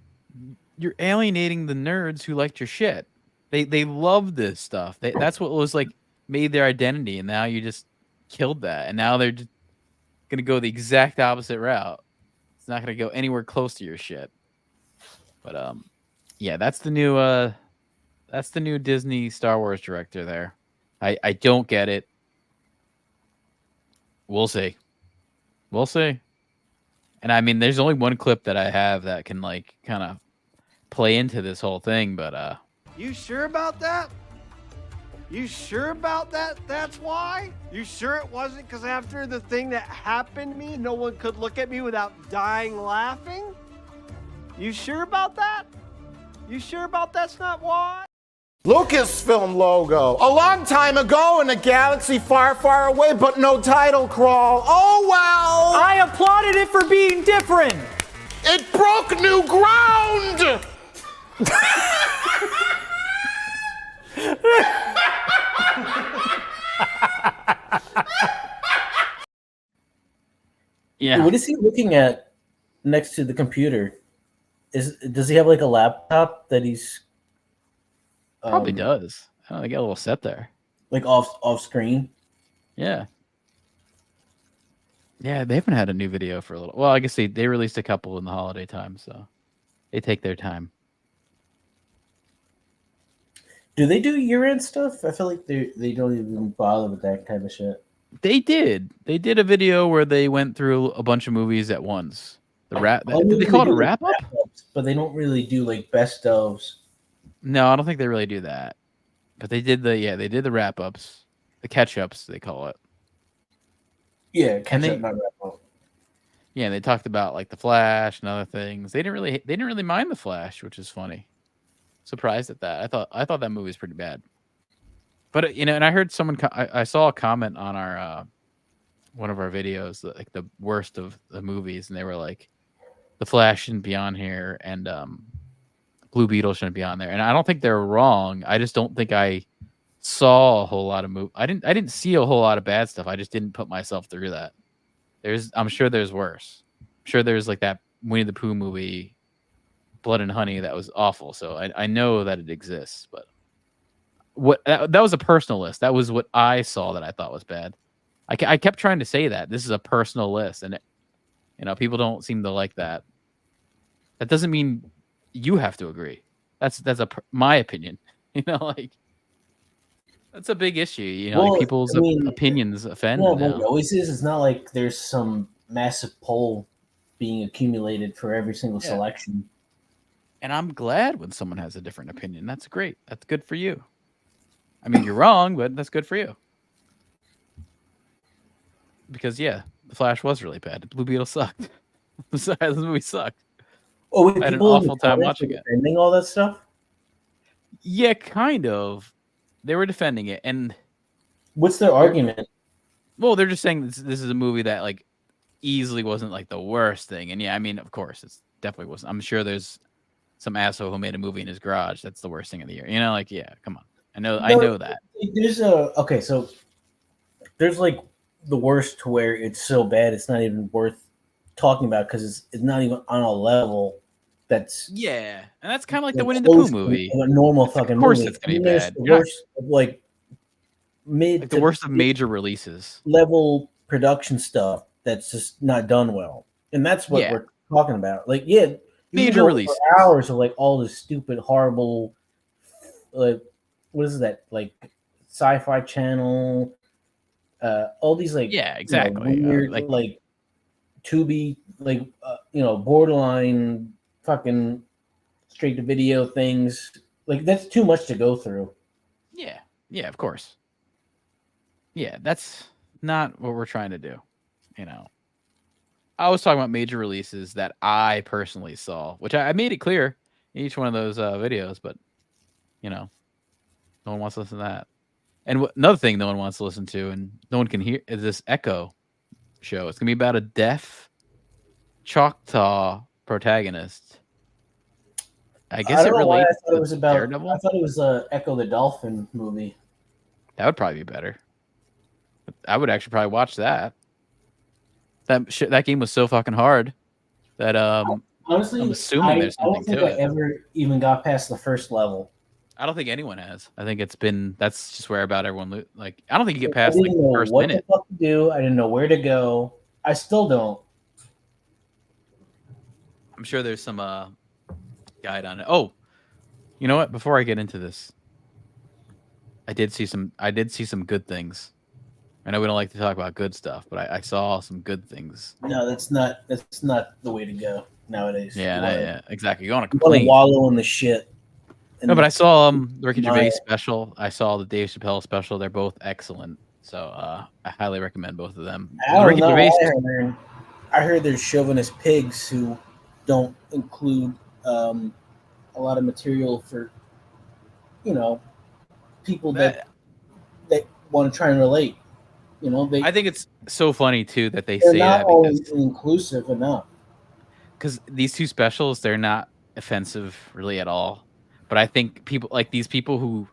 you're alienating the nerds who liked your shit. They love this stuff. That's what was like made their identity, and now you just killed that. And now they're just gonna go the exact opposite route. It's not gonna go anywhere close to your shit. But yeah, that's the new Disney Star Wars director there. I don't get it. We'll see. We'll see. And I mean, there's only one clip that I have that can like kind of play into this whole thing, but You sure about that? You sure about that? That's why? You sure it wasn't because after the thing that happened to me, no one could look at me without dying laughing? You sure about that? You sure about that's not why? Lucasfilm logo. A long time ago in a galaxy far, far away, but no title crawl. Oh well! I applauded it for being different! It broke new ground! yeah. What is he looking at next to the computer? Does he have like a laptop that he's Probably does. I don't know, they got a little set there. like off screen? Yeah. Yeah, they haven't had a new video for a little. Well, I guess they released a couple in the holiday time, so they take their time. Do they do year-end stuff? I feel like they don't even bother with that kind of shit. They did. They did a video where they went through a bunch of movies at once. The wrap. Did they call it a wrap up? But they don't really do like best ofs. No, I don't think they really do that. But they did the wrap ups, the catch ups they call it. Yeah, not wrap up. Yeah, they talked about like the Flash and other things. They didn't really mind the Flash, which is funny. Surprised at that. I thought that movie was pretty bad. But and I heard someone. I saw a comment on our one of our videos, like the worst of the movies, and they were like, "The Flash shouldn't be on here," and Blue Beetle shouldn't be on there. And I don't think they're wrong. I just don't think I saw a whole lot of I didn't see a whole lot of bad stuff. I just didn't put myself through that. I'm sure there's worse. I'm sure there's like that Winnie the Pooh movie, Blood and Honey, that was awful. So I know that it exists, but that was a personal list. That was what I saw that I thought was bad. I kept trying to say that this is a personal list, and people don't seem to like that. That doesn't mean you have to agree. That's my opinion. Like that's a big issue. Like people's opinions offend. Yeah, well, it always is. It's not like there's some massive poll being accumulated for every single selection. And I'm glad when someone has a different opinion. That's great. That's good for you. I mean, you're wrong, but that's good for you. Because The Flash was really bad. Blue Beetle sucked. This movie sucked. Oh, wait, I had an awful time watching it. Defending all that stuff? Yeah, kind of. They were defending it, and what's their argument? Well, they're just saying this is a movie that like easily wasn't like the worst thing. And I mean, of course, it definitely wasn't. I'm sure there's some asshole who made a movie in his garage that's the worst thing of the year. Come on. I know that. So there's like the worst to where it's so bad it's not even worth talking about because it's not even on a level that's and that's kind of like the Winnie the Pooh movie. A normal fucking movie. Of course, it's gonna be bad. The worst of like the worst of major releases, level production stuff that's just not done well, and that's what we're talking about. Like, major release hours of like all this stupid, horrible, like what is that? Like Sci-Fi Channel, all these like exactly weird like Tubi, like borderline fucking straight to video things. Like that's too much to go through. Yeah, of course. Yeah, that's not what we're trying to do. I was talking about major releases that I personally saw, which I made it clear in each one of those videos, but no one wants to listen to that. And another thing no one wants to listen to, and no one can hear, is this Echo show. It's gonna be about a deaf Choctaw protagonist. I guess it relates to Daredevil. I thought it was Echo the Dolphin movie. That would probably be better. I would actually probably watch that. That game was so fucking hard that honestly, I'm assuming there's something to it. I don't think I ever even got past the first level. I don't think anyone has. I think that's just where about everyone like. I don't think you get past like the first minute. What the fuck to do? I didn't know where to go. I still don't. I'm sure there's some guide on it. Oh, you know what? Before I get into this, I did see some good things. I know we don't like to talk about good stuff, but I saw some good things. No, that's not the way to go nowadays. Yeah, exactly. You want to complain, wallow in the shit. No, but I saw the Ricky Gervais special. I saw the Dave Chappelle special. They're both excellent. So I highly recommend both of them. I heard there's chauvinist pigs who don't include a lot of material for people that want to try and relate. I think it's so funny too that they're say not that always inclusive enough. Because these two specials, they're not offensive really at all. But I think people like these people who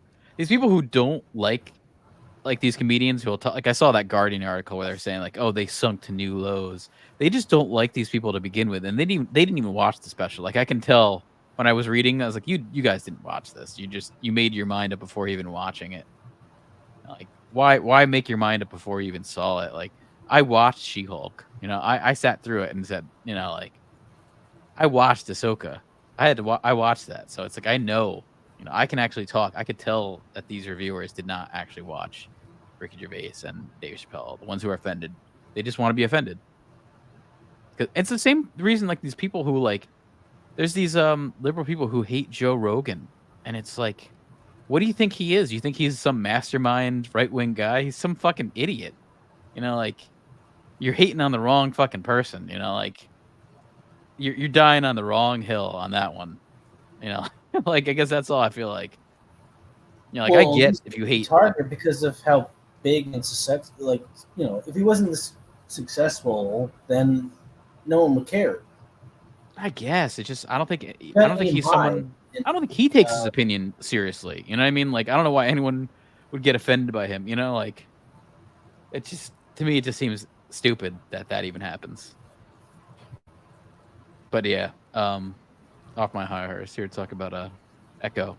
don't like these comedians who will talk. Like I saw that Guardian article where they're saying like, oh, they sunk to new lows. They just don't like these people to begin with, and they didn't even watch the special. Like I can tell when I was reading, I was like, you guys didn't watch this. You made your mind up before even watching it. Like why make your mind up before you even saw it? Like I watched She-Hulk. I sat through it and said, like I watched Ahsoka. I watched that, so it's like I know, I can actually talk. I could tell that these reviewers did not actually watch Ricky Gervais and Dave Chappelle. The ones who are offended, they just want to be offended. Cause it's the same reason like these people who like, there's these liberal people who hate Joe Rogan, and it's like, what do you think he is? You think he's some mastermind right-wing guy? He's some fucking idiot. Like you're hating on the wrong fucking person. Like. You're dying on the wrong hill on that one, like I guess that's all I feel like. You know, like I get if you hate. It's harder because of how big and successful. Like, you know, if he wasn't this successful, then no one would care. I guess it's just I don't think he's someone. I don't think he takes his opinion seriously. You know what I mean? Like I don't know why anyone would get offended by him. You know, like it just to me it just seems stupid that even happens. But yeah, off my high horse here to talk about Echo.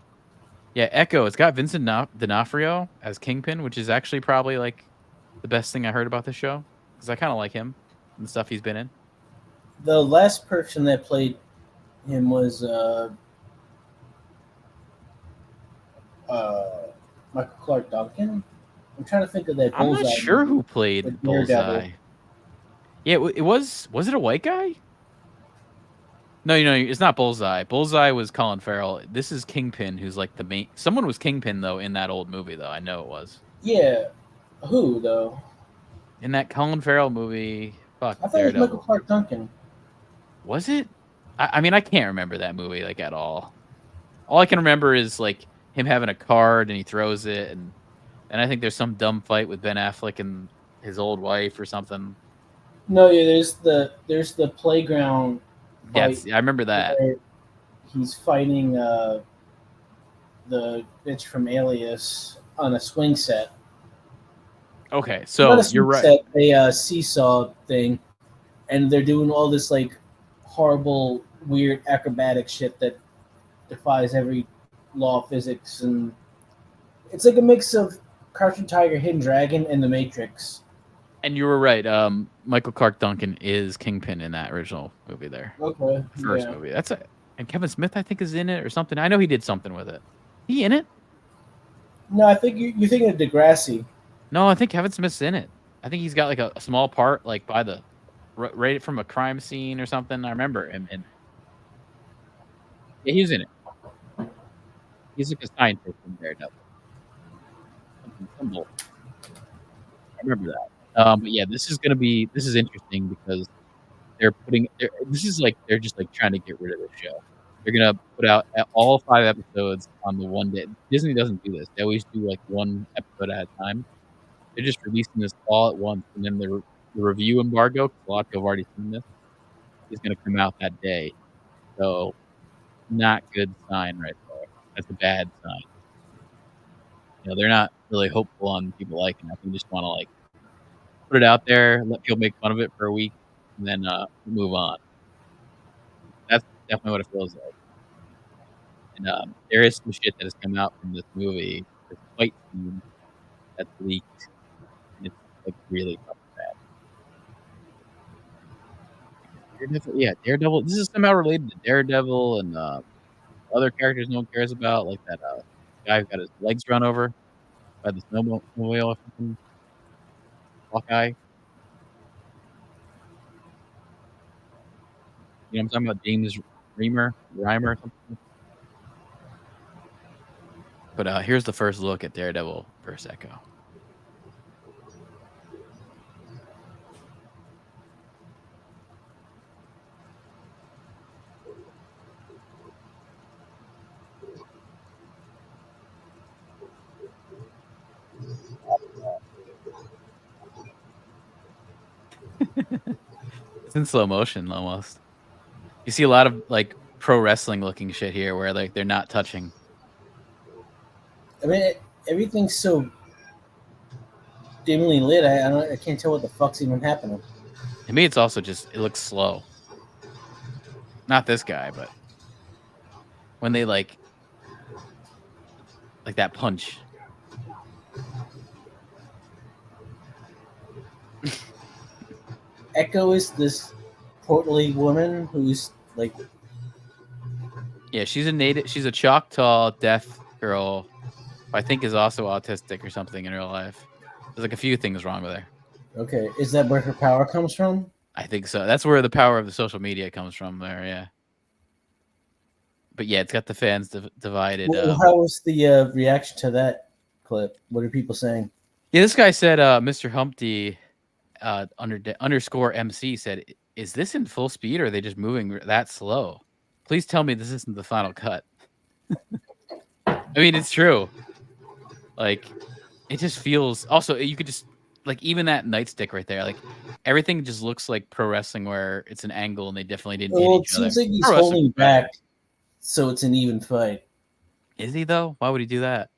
Yeah, Echo. It's got Vincent D'Onofrio as Kingpin, which is actually probably like the best thing I heard about the show because I kind of like him and the stuff he's been in. The last person that played him was Michael Clark Duncan. I'm trying to think of that. I'm not sure who played Bullseye. Yeah, it was it a white guy? No, it's not Bullseye. Bullseye was Colin Farrell. This is Kingpin, who's like the main. Someone was Kingpin though in that old movie though. I know it was. Yeah, who though? In that Colin Farrell movie, I thought it was Michael Clark Duncan. Was it? I mean, I can't remember that movie like at all. All I can remember is like him having a card and he throws it, and I think there's some dumb fight with Ben Affleck and his old wife or something. No, yeah, there's the playground. Yes, I remember that. He's fighting the bitch from Alias on a swing set. Okay, so you're right. Set, a seesaw thing, and they're doing all this like horrible, weird acrobatic shit that defies every law of physics, and it's like a mix of Crouching Tiger, Hidden Dragon, and The Matrix. And you were right. Michael Clark Duncan is Kingpin in that original movie there. Okay. First movie. That's it. And Kevin Smith, I think, is in it or something. I know he did something with it. He in it? No, I think you're thinking of Degrassi. No, I think Kevin Smith's in it. I think he's got like a small part, like by the right from a crime scene or something. I remember him. And yeah, he was in it. He's like a scientist in Daredevil. I remember that. But yeah, this is interesting because they're just like trying to get rid of the show. They're gonna put out all 5 episodes on the one day. Disney doesn't do this. They always do like one episode at a time. They're just releasing this all at once, and then the review embargo, because a lot of people have already seen this, is gonna come out that day. So, not good sign right there. That's a bad sign. You know, they're not really hopeful on people liking it. They just want to like put it out there, let people make fun of it for a week, and then move on. That's definitely what it feels like. And there is some shit that has come out from this movie, this fight scene that's leaked, and it's like really bad. Daredevil. This is somehow related to Daredevil and other characters no one cares about, like that guy who got his legs run over by the snowmobile or something. Hawkeye. You know what I'm talking about? James Reimer or something. But here's the first look at Daredevil vs. Echo. It's in slow motion almost. You see a lot of like pro wrestling looking shit here where like they're not touching. I mean, everything's so dimly lit. I can't tell what the fuck's even happening. To me, it's also just it looks slow. Not this guy, but when they like that punch. Echo is this portly woman who's like, yeah, she's a Choctaw deaf girl who I think is also autistic or something in real life. There's like a few things wrong with her. Okay, is that where her power comes from? I think so. That's where the power of the social media comes from there, yeah. But yeah, it's got the fans divided. Well, how was the reaction to that clip? What are people saying? Yeah, this guy said, Mr. Humpty underscore MC said, is this in full speed or are they just moving that slow? Please tell me this isn't the final cut. I mean, it's true. Like, it just feels. Also, you could just like even that nightstick right there. Like, everything just looks like pro wrestling where it's an angle and they definitely didn't hit Well, it each other. seems like he's Pro wrestling holding is better. back, so it's an even fight. Is he though? Why would he do that?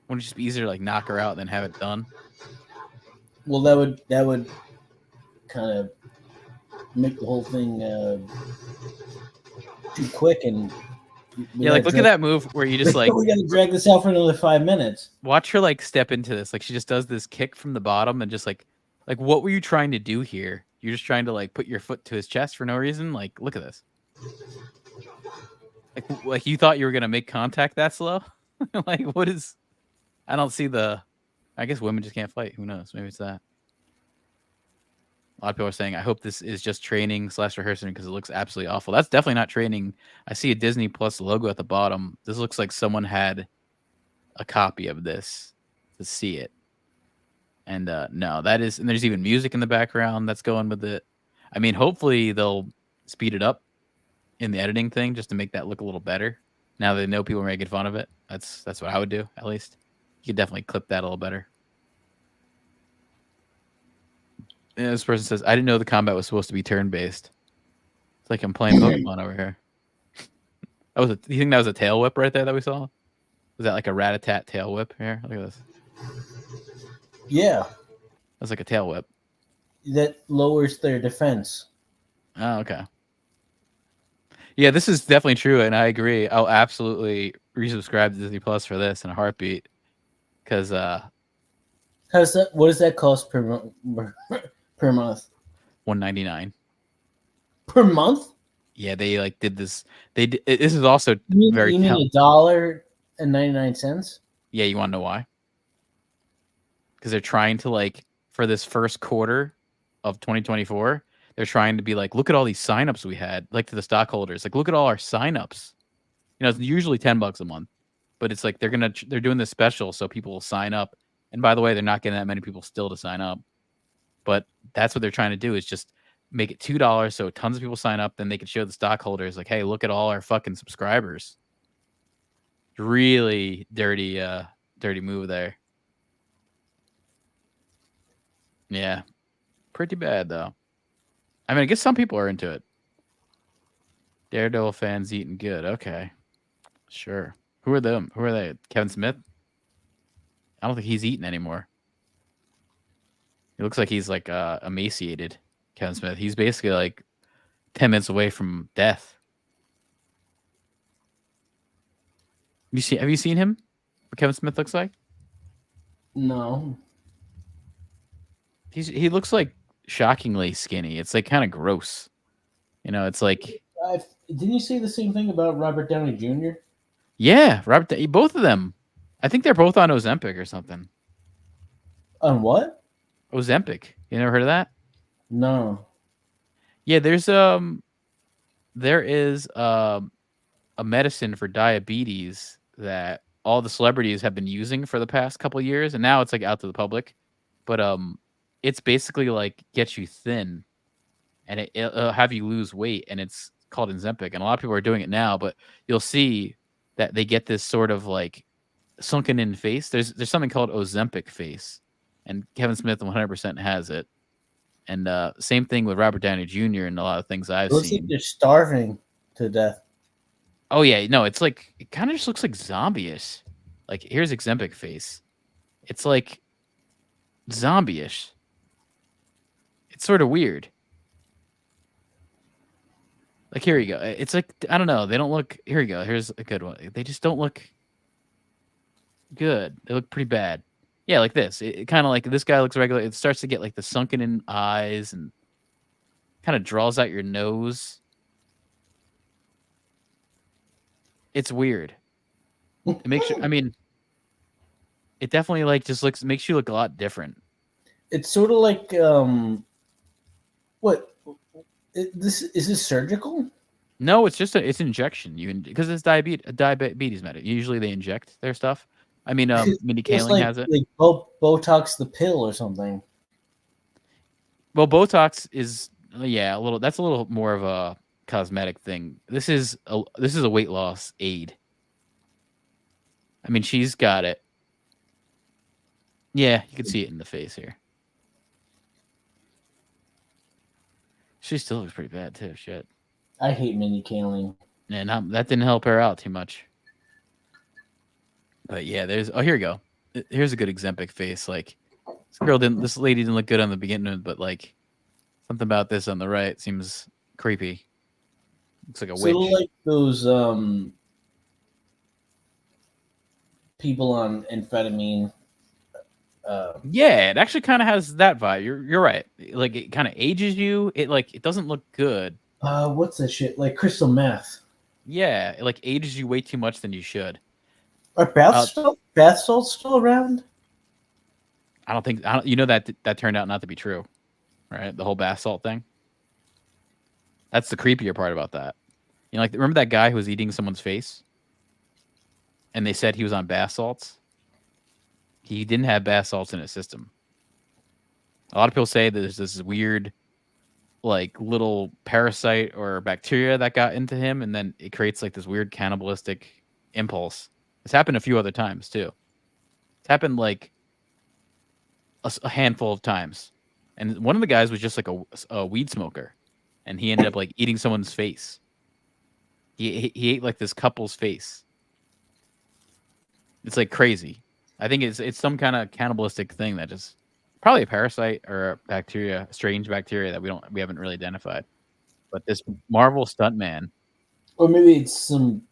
Wouldn't it just be easier to like knock her out than have it done? Well, that would kind of make the whole thing too quick and. Yeah, like look at that move where you just like we gotta drag this out for another 5 minutes. watch her like step into this. Like she just does this kick from the bottom and just like what were you trying to do here? You're just trying to like put your foot to his chest for no reason. Like look at this. Like you thought you were gonna make contact that slow? Like what is? I don't see the. I guess women just can't fight. Who knows? Maybe it's that. A lot of people are saying, I hope this is just training / rehearsing because it looks absolutely awful. That's definitely not training. I see a Disney Plus logo at the bottom. This looks like someone had a copy of this to see it. And no, that is, and there's even music in the background that's going with it. I mean, hopefully they'll speed it up in the editing thing just to make that look a little better. Now they know people are making fun of it. That's what I would do, at least. You could definitely clip that a little better. Yeah, this person says, I didn't know the combat was supposed to be turn-based. It's like I'm playing Pokemon over here. You think that was a tail whip right there that we saw? Was that like a rat-a-tat tail whip here? Look at this. Yeah. That's like a tail whip. That lowers their defense. Oh, okay. Yeah, this is definitely true, and I agree. I'll absolutely resubscribe to Disney Plus for this in a heartbeat. Because what does that cost per month? $199 per month. Yeah, they like did this. This is also very. You mean $1.99? Yeah, you want to know why? Because they're trying to like for this first quarter of 2024, they're trying to be like, look at all these signups we had, like to the stockholders, like look at all our signups. You know, it's usually $10 a month, but it's like they're doing this special so people will sign up. And by the way, they're not getting that many people still to sign up. But that's what they're trying to do is just make it $2 so tons of people sign up. Then they can show the stockholders like, hey, look at all our fucking subscribers. Really dirty move there. Yeah. Pretty bad, though. I mean, I guess some people are into it. Daredevil fans eating good. Okay. Sure. Who are them? Who are they? Kevin Smith? I don't think he's eating anymore. He looks like he's like emaciated, Kevin Smith. He's basically like 10 minutes away from death. Have you seen him? What Kevin Smith looks like? No. He looks like shockingly skinny. It's like kind of gross. You know, it's like didn't you say the same thing about Robert Downey Jr.? Yeah, both of them. I think they're both on Ozempic or something. On what? Ozempic. You never heard of that? No. Yeah, there is a medicine for diabetes that all the celebrities have been using for the past couple of years, and now it's like out to the public. But it's basically like gets you thin, and it'll have you lose weight, and it's called Ozempic. And a lot of people are doing it now, but you'll see that they get this sort of like sunken in face. There's something called Ozempic face, and Kevin Smith 100% has it. And same thing with Robert Downey Jr. and a lot of things I've looks seen. like they're starving to death. Oh yeah, no, it's like it kind of just looks like zombie-ish. Like here's Ozempic face. It's like zombie-ish. It's sort of weird. Like here you go. It's like I don't know. They don't look. Here you go. Here's a good one. They just don't look good. They look pretty bad. Yeah, like this. It kind of like this guy looks regular. It starts to get like the sunken in eyes and kind of draws out your nose. It's weird. It makes you. I mean, it definitely like just makes you look a lot different. It's sort of like what? Is this surgical? No, it's just it's injection. Because it's diabetes medicine. Usually they inject their stuff. I mean, Mindy Kaling has it. Like Botox the pill or something. Well, Botox is a little. That's a little more of a cosmetic thing. This is a weight loss aid. I mean, she's got it. Yeah, you can see it in the face here. She still looks pretty bad too. Shit. I hate Mindy Kaling. Yeah, that didn't help her out too much. But yeah, here we go. Here's a good Exempic face. Like this lady didn't look good on the beginning, but like something about this on the right seems creepy. Looks like a witch. Like those people on amphetamine. Yeah, it actually kind of has that vibe. You're right. Like it kind of ages you. It doesn't look good. What's that shit? Like crystal meth. Yeah, it like ages you way too much than you should. Are bath salts still around? I don't think. That turned out not to be true, right? The whole bath salt thing. That's the creepier part about that. Like remember that guy who was eating someone's face, and they said he was on bath salts. He didn't have bath salts in his system. A lot of people say there's this weird, like little parasite or bacteria that got into him, and then it creates like this weird cannibalistic impulse. It's happened a few other times too. It's happened like a handful of times, and one of the guys was just like a weed smoker, and he ended up like eating someone's face. He ate like this couple's face. It's like crazy. I think it's some kind of cannibalistic thing that just probably a parasite or a bacteria, a strange bacteria that we haven't really identified. But this Marvel stuntman, or maybe it's some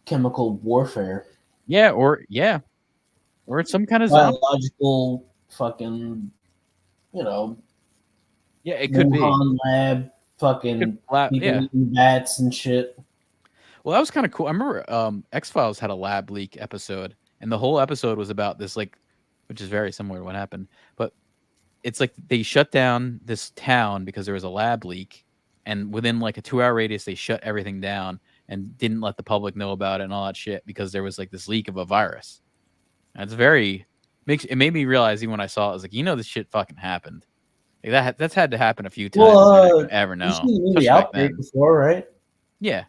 chemical warfare. Yeah, or it's some kind of biological fucking, Yeah, it could Wuhan lab fucking people eating bats and shit. Well, that was kind of cool. I remember X-Files had a lab leak episode, and the whole episode was about this, like, which is very similar to what happened. But it's like they shut down this town because there was a lab leak, and within like a 2-hour radius, they shut everything down and didn't let the public know about it and all that shit because there was like this leak of a virus. And it's it made me realize even when I saw it, I was like, this shit fucking happened. Like that's had to happen a few times. Well, ever know. You've seen the movie Outbreak before, right? Yeah.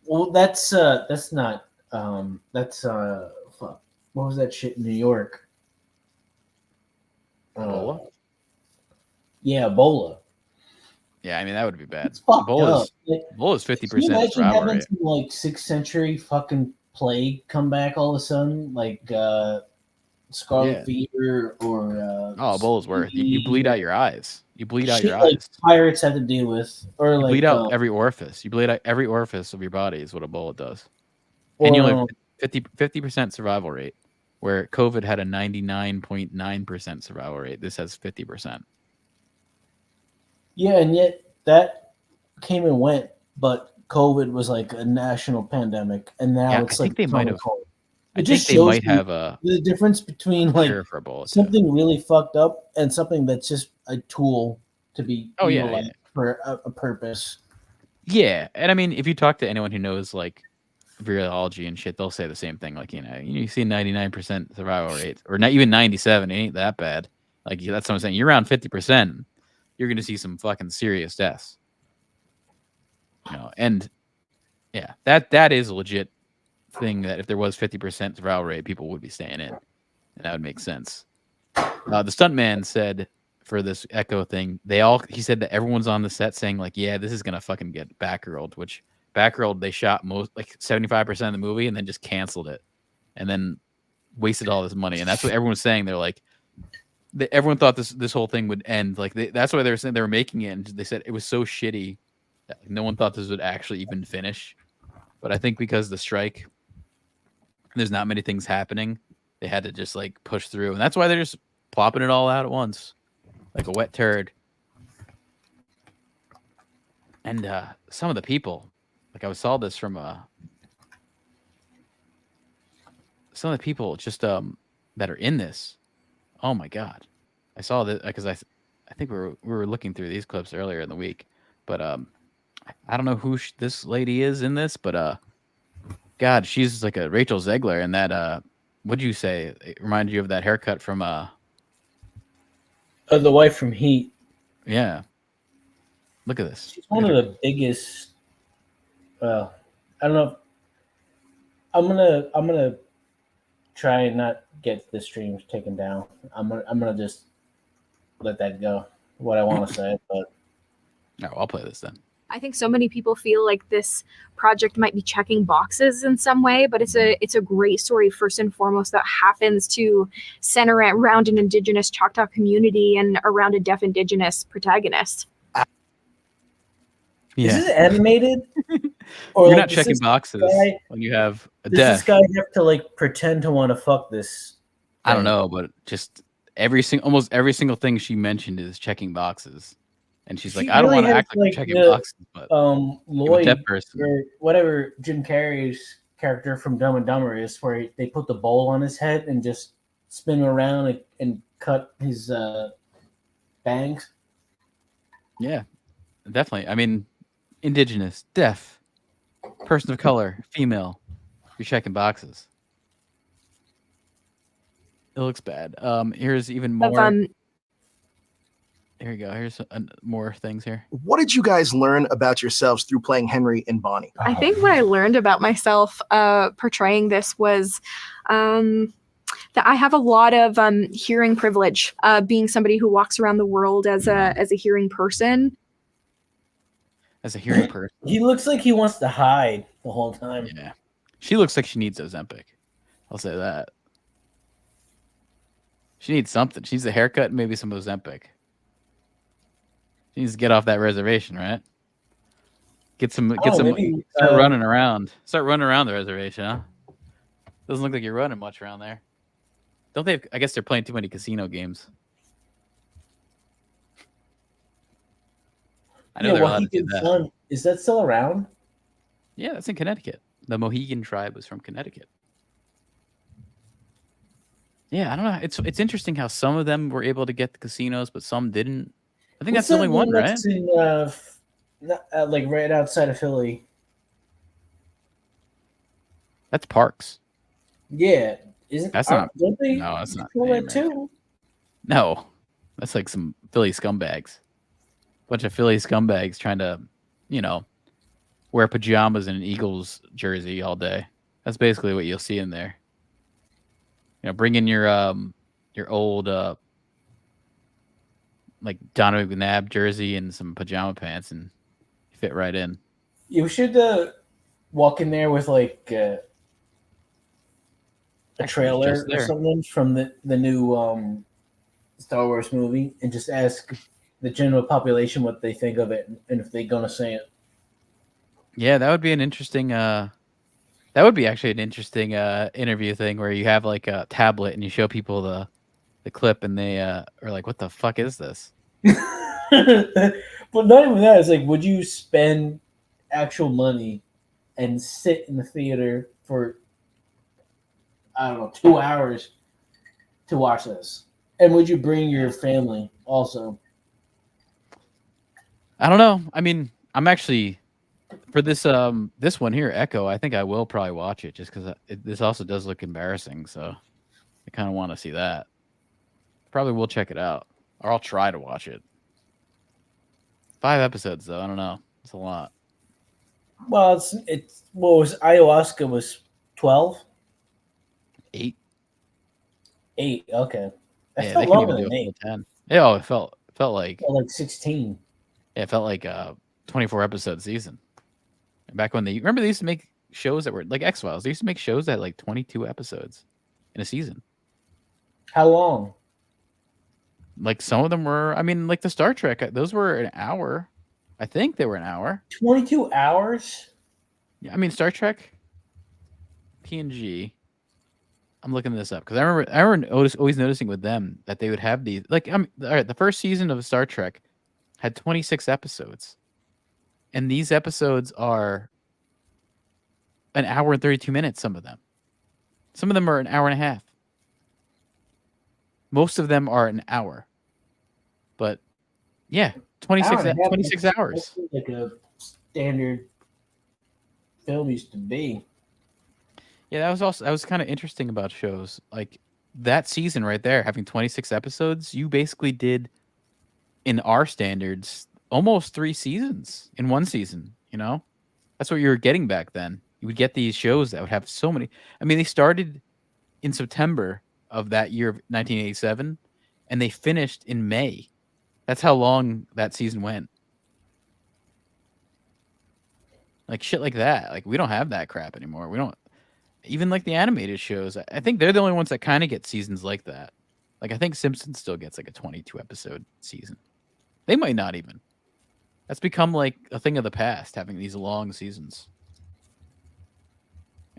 Well, that's not fuck. What was that shit in New York? Ebola? Yeah, Ebola. Yeah, I mean that would be bad. Ebola is 50% survival rate. Some, like 6th century fucking plague come back all of a sudden, like scarlet fever or Ebola's worse. You bleed out your eyes. You bleed out your like eyes. Pirates have to deal with, or you bleed out every orifice. You bleed out every orifice of your body is what Ebola does. Or, and you only have 50% survival rate, where COVID had a 99.9% survival rate. This has 50%. Yeah, and yet that came and went, but COVID was like a national pandemic, and now it's I like think they might have. I think they might have the difference between like something really fucked up and something that's just a tool to be utilized for a purpose. Yeah, and I mean, if you talk to anyone who knows like virology and shit, they'll say the same thing. Like you see 99% survival rate, or not even 97. It ain't that bad. Like that's what I'm saying. You're around 50%. You're going to see some fucking serious deaths. And yeah, that is a legit thing that if there was 50% survival rate, people would be staying in, and that would make sense. The stuntman said for this Echo thing, he said that everyone's on the set saying like, yeah, this is going to fucking get Batgirled, which Batgirl, they shot like 75% of the movie and then just canceled it and then wasted all this money. And that's what everyone was saying. They're like, everyone thought this whole thing would end. Like that's why they were saying they were making it. And they said it was so shitty that no one thought this would actually even finish. But I think because the strike, there's not many things happening. They had to just like push through. And that's why they're just plopping it all out at once. Like a wet turd. And some of the people, like I saw this from some of the people just that are in this. Oh my God. I saw that because I think we were looking through these clips earlier in the week, but I don't know who this lady is in this, but God, she's like a Rachel Zegler, and that what'd you say? It reminded you of that haircut from the wife from Heat. Yeah. Look at this. She's one of the biggest. I don't know. I'm gonna try and not get the streams taken down. I'm gonna just let that go. What I want to say, but No, I'll play this then. I think so many people feel like this project might be checking boxes in some way, but it's a great story first and foremost that happens to center around an Indigenous Choctaw community and around a deaf Indigenous protagonist. Is it animated? Or You're like, not checking boxes when you have a does deaf. this guy have to like pretend to want to fuck this? I don't know, but just almost every single thing she mentioned is checking boxes. And she's like, I don't want to act like I'm checking boxes, but Lloyd deaf person. or whatever Jim Carrey's character from Dumb and Dumber is, where they put the bowl on his head and just spin him around and cut his bangs. Yeah, definitely. I mean, Indigenous, deaf, person of color, female. You're checking boxes. It looks bad. Here's even more. Here you go. Here's more things here. What did you guys learn about yourselves through playing Henry and Bonnie? I think what I learned about myself portraying this was that I have a lot of hearing privilege, being somebody who walks around the world as a hearing person. As a hearing person. He looks like he wants to hide the whole time. Yeah. She looks like she needs Ozempic. I'll say that. She needs something. She needs a haircut and maybe some Ozempic. She needs to get off that reservation, right? Start running around. Start running around the reservation, huh? Doesn't look like you're running much around there. Don't they? I guess they're playing too many casino games. I know they're allowed to do that. Son, is that still around? Yeah, that's in Connecticut. The Mohegan tribe was from Connecticut. Yeah, I don't know. It's interesting how some of them were able to get the casinos, but some didn't. I think that's the only one, right? That's in, like right outside of Philly. That's Parks. Yeah, isn't that's not? Don't they? No, that's not. That too. No, that's like some Philly scumbags. Bunch of Philly scumbags trying to, wear pajamas and an Eagles jersey all day. That's basically what you'll see in there. Bring in your old like Donovan McNabb jersey and some pajama pants and fit right in. You should walk in there with like a trailer or something from the new Star Wars movie and just ask the general population what they think of it and if they're gonna say it. Yeah, that would be an interesting. That would be actually an interesting interview thing where you have like a tablet and you show people the clip and they are like, "What the fuck is this?" But not even that. It's like, would you spend actual money and sit in the theater for 2 hours to watch this? And would you bring your family also? I don't know. I mean, I'm actually for this this one here, Echo. I think I will probably watch it just because this also does look embarrassing. So I kind of want to see that. Probably will check it out, or I'll try to watch it. 5 episodes though. I don't know. It's a lot. Well, it's what was ayahuasca was 12? 8. 8. Okay. That Yeah, felt they can longer even do than a 8. full 10. Yeah, it felt like 16. Yeah, it felt like a 24 episode season. Back when they used to make shows that were like X-Files. They used to make shows that had like 22 episodes in a season. How long? Like some of them were, like the Star Trek, those were an hour. I think they were an hour. 22 hours? Yeah, Star Trek, PNG. I'm looking this up because I remember always noticing with them that they would have these all right, the first season of Star Trek had 26 episodes. And these episodes are an hour and 32 minutes, some of them. Some of them are an hour and a half. Most of them are an hour. But yeah, 26 hours. That's like a standard film used to be. Yeah, that was kind of interesting about shows. Like that season right there, having 26 episodes, you basically did, in our standards, almost 3 seasons in one season. That's what you were getting back then. You would get these shows that would have so many. I mean, they started in September of that year of 1987, and they finished in May. That's how long that season went. Like shit like that. Like we don't have that crap anymore. We don't even like the animated shows. I think they're the only ones that kind of get seasons like that. Like I think Simpsons still gets like a 22 episode season. They might not even. That's become like a thing of the past, having these long seasons.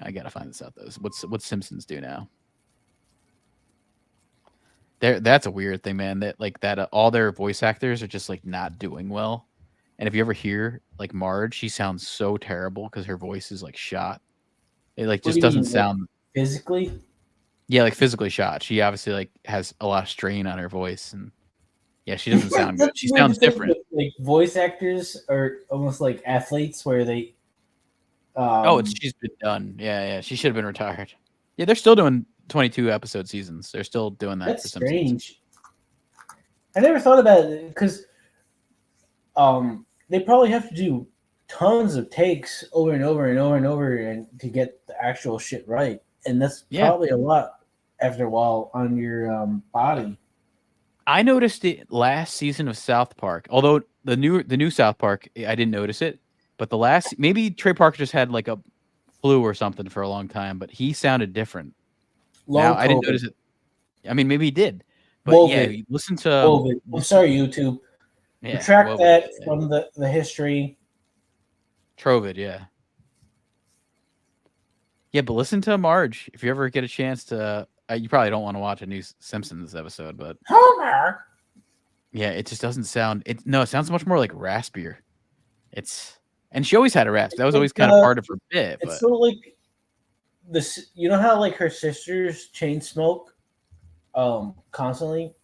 I gotta find this out though. What's Simpsons do now? That's a weird thing, man. That all their voice actors are just like not doing well. And if you ever hear like Marge, she sounds so terrible because her voice is like shot. It like just doesn't sound physically. Yeah, like physically shot. She obviously like has a lot of strain on her voice, and yeah, she doesn't sound good. She sounds different. Like voice actors are almost like athletes, where they. She's been done. Yeah. She should have been retired. Yeah, they're still doing 22 episode seasons. They're still doing that. That's for strange. I never thought about it because, they probably have to do tons of takes over and over and over and over and to get the actual shit right, and that's probably a lot after a while on your body. I noticed it last season of South Park. Although the new South Park, I didn't notice it. But the last, maybe Trey Parker just had like a flu or something for a long time, but he sounded different. Now I didn't notice it. I mean, maybe he did. But Wovid. Yeah, listen to. Wovid. I'm sorry, YouTube. Yeah, Retract Wovid, that from the history. Trovid, yeah. Yeah, but listen to Marge if you ever get a chance to. You probably don't want to watch a new Simpsons episode, but Homer. Yeah, it just doesn't sound. It sounds much more like raspier. And she always had a rasp. That was always kind of part of her bit. It's sort of like this. You know how like her sisters chain smoke, constantly.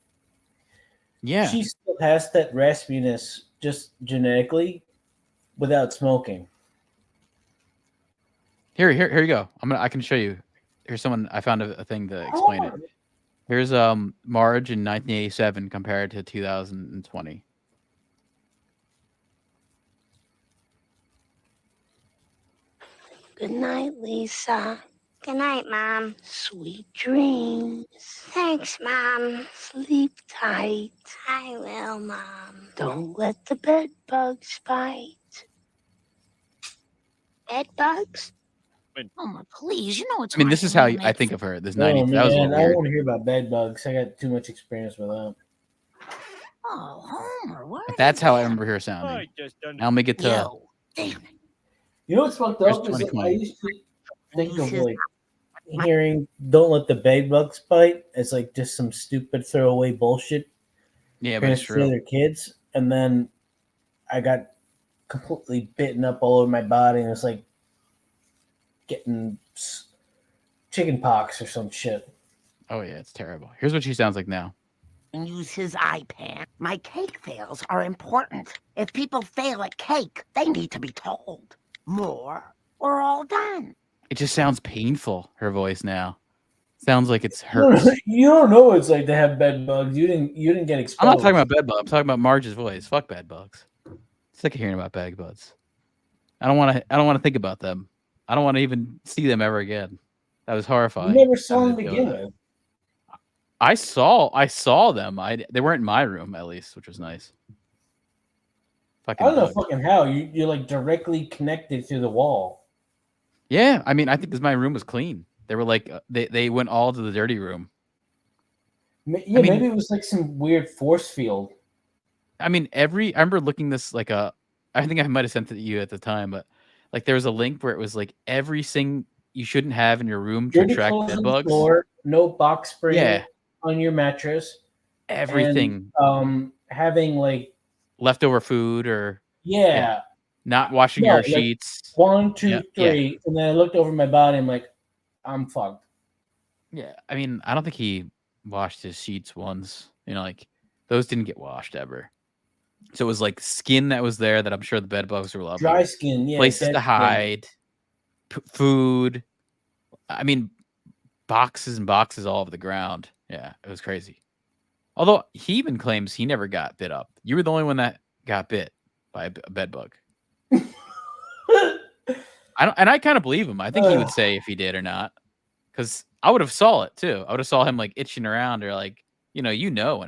Yeah, she still has that raspiness just genetically, without smoking. Here you go. I can show you. Here's someone I found a thing to explain it. Here's Marge in 1987 compared to 2020. Good night, Lisa. Good night, Mom. Sweet dreams. Thanks, Mom. Sleep tight. I will, Mom. Don't let the bed bugs bite. Bed bugs? Mama, please, you know it's. I mean, this is how I think of her. This 90s. That was a little I weird. don't want to hear about bed bugs. I got too much experience with that. Oh, Homer, what? But that's how I remember her sounding. Now let me get to. Yo, damn it. You know what's fucked up? Is I used to think of like hearing "Don't let the bed bugs bite" as like just some stupid throwaway bullshit. Yeah, but it's for true. other kids, and then I got completely bitten up all over my body, and it's like getting chicken pox or some shit. Oh yeah, it's terrible. Here's what she sounds like now. And use his iPad. My cake fails are important. If people fail at cake, they need to be told. More, we're all done. It just sounds painful. Her voice now sounds like it's hurt. You don't know what it's like to have bed bugs. You didn't get exposed. I'm not talking about bed bugs. I'm talking about Marge's voice. Fuck bed bugs. Sick of hearing about bed bugs. I don't want to think about them. I don't want to even see them ever again. That was horrifying. You never saw them again. I saw them. They weren't in my room at least, which was nice. I don't know fucking how. You're like directly connected through the wall. Yeah, I mean, I think my room was clean. They were like they went all to the dirty room. Yeah, maybe it was like some weird force field. I mean, I remember looking this like I think I might have sent it to you at the time, but like there was a link where it was like everything you shouldn't have in your room to attract bed bugs. Floor, no box spring on your mattress. Everything. And, having like leftover food or not washing your sheets. 1, 2, 3, and then I looked over my body. I'm like, I'm fucked. Yeah, I mean, I don't think he washed his sheets once. You know, like those didn't get washed ever. So it was like skin that was there that I'm sure the bed bugs were loving. Dry skin, places to hide, food. I mean, boxes and boxes all over the ground. Yeah, it was crazy. Although he even claims he never got bit up. You were the only one that got bit by a bed bug. I kind of believe him. I think he would say if he did or not, because I would have saw it too. I would have saw him like itching around or like when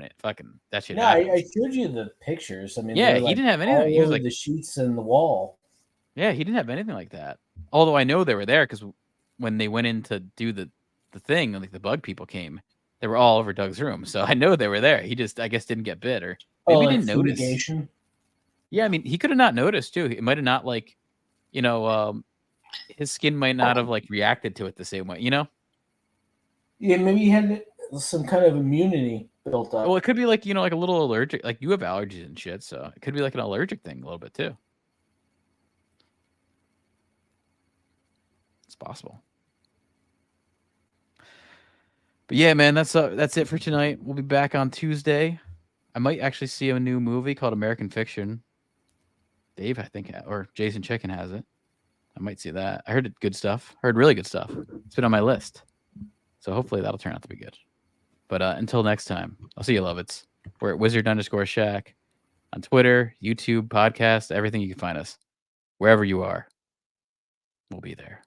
it fucking that shit. No, I showed you the pictures. I mean, yeah, they were, he like, didn't have anything. all He was over like the sheets and the wall. Yeah, he didn't have anything like that. Although I know they were there because when they went in to do the thing, like the bug people came, they were all over Doug's room. So I know they were there. He just, I guess, didn't get bit or maybe like didn't notice. fumigation? Yeah, I mean, he could have not noticed too. It might have not like, his skin might not have like reacted to it the same way. Yeah, maybe he had some kind of immunity built up. Well, it could be like like a little allergic. Like you have allergies and shit, so it could be like an allergic thing a little bit too. It's possible. But yeah, man, that's it for tonight. We'll be back on Tuesday. I might actually see a new movie called American Fiction. Dave, I think, or Jason Chicken has it. I might see that. I heard good stuff. Heard really good stuff. It's been on my list. So hopefully that'll turn out to be good. But until next time, I'll see you, Lovitz. We're at Wizard_Shack on Twitter, YouTube, podcast, everything you can find us. Wherever you are, we'll be there.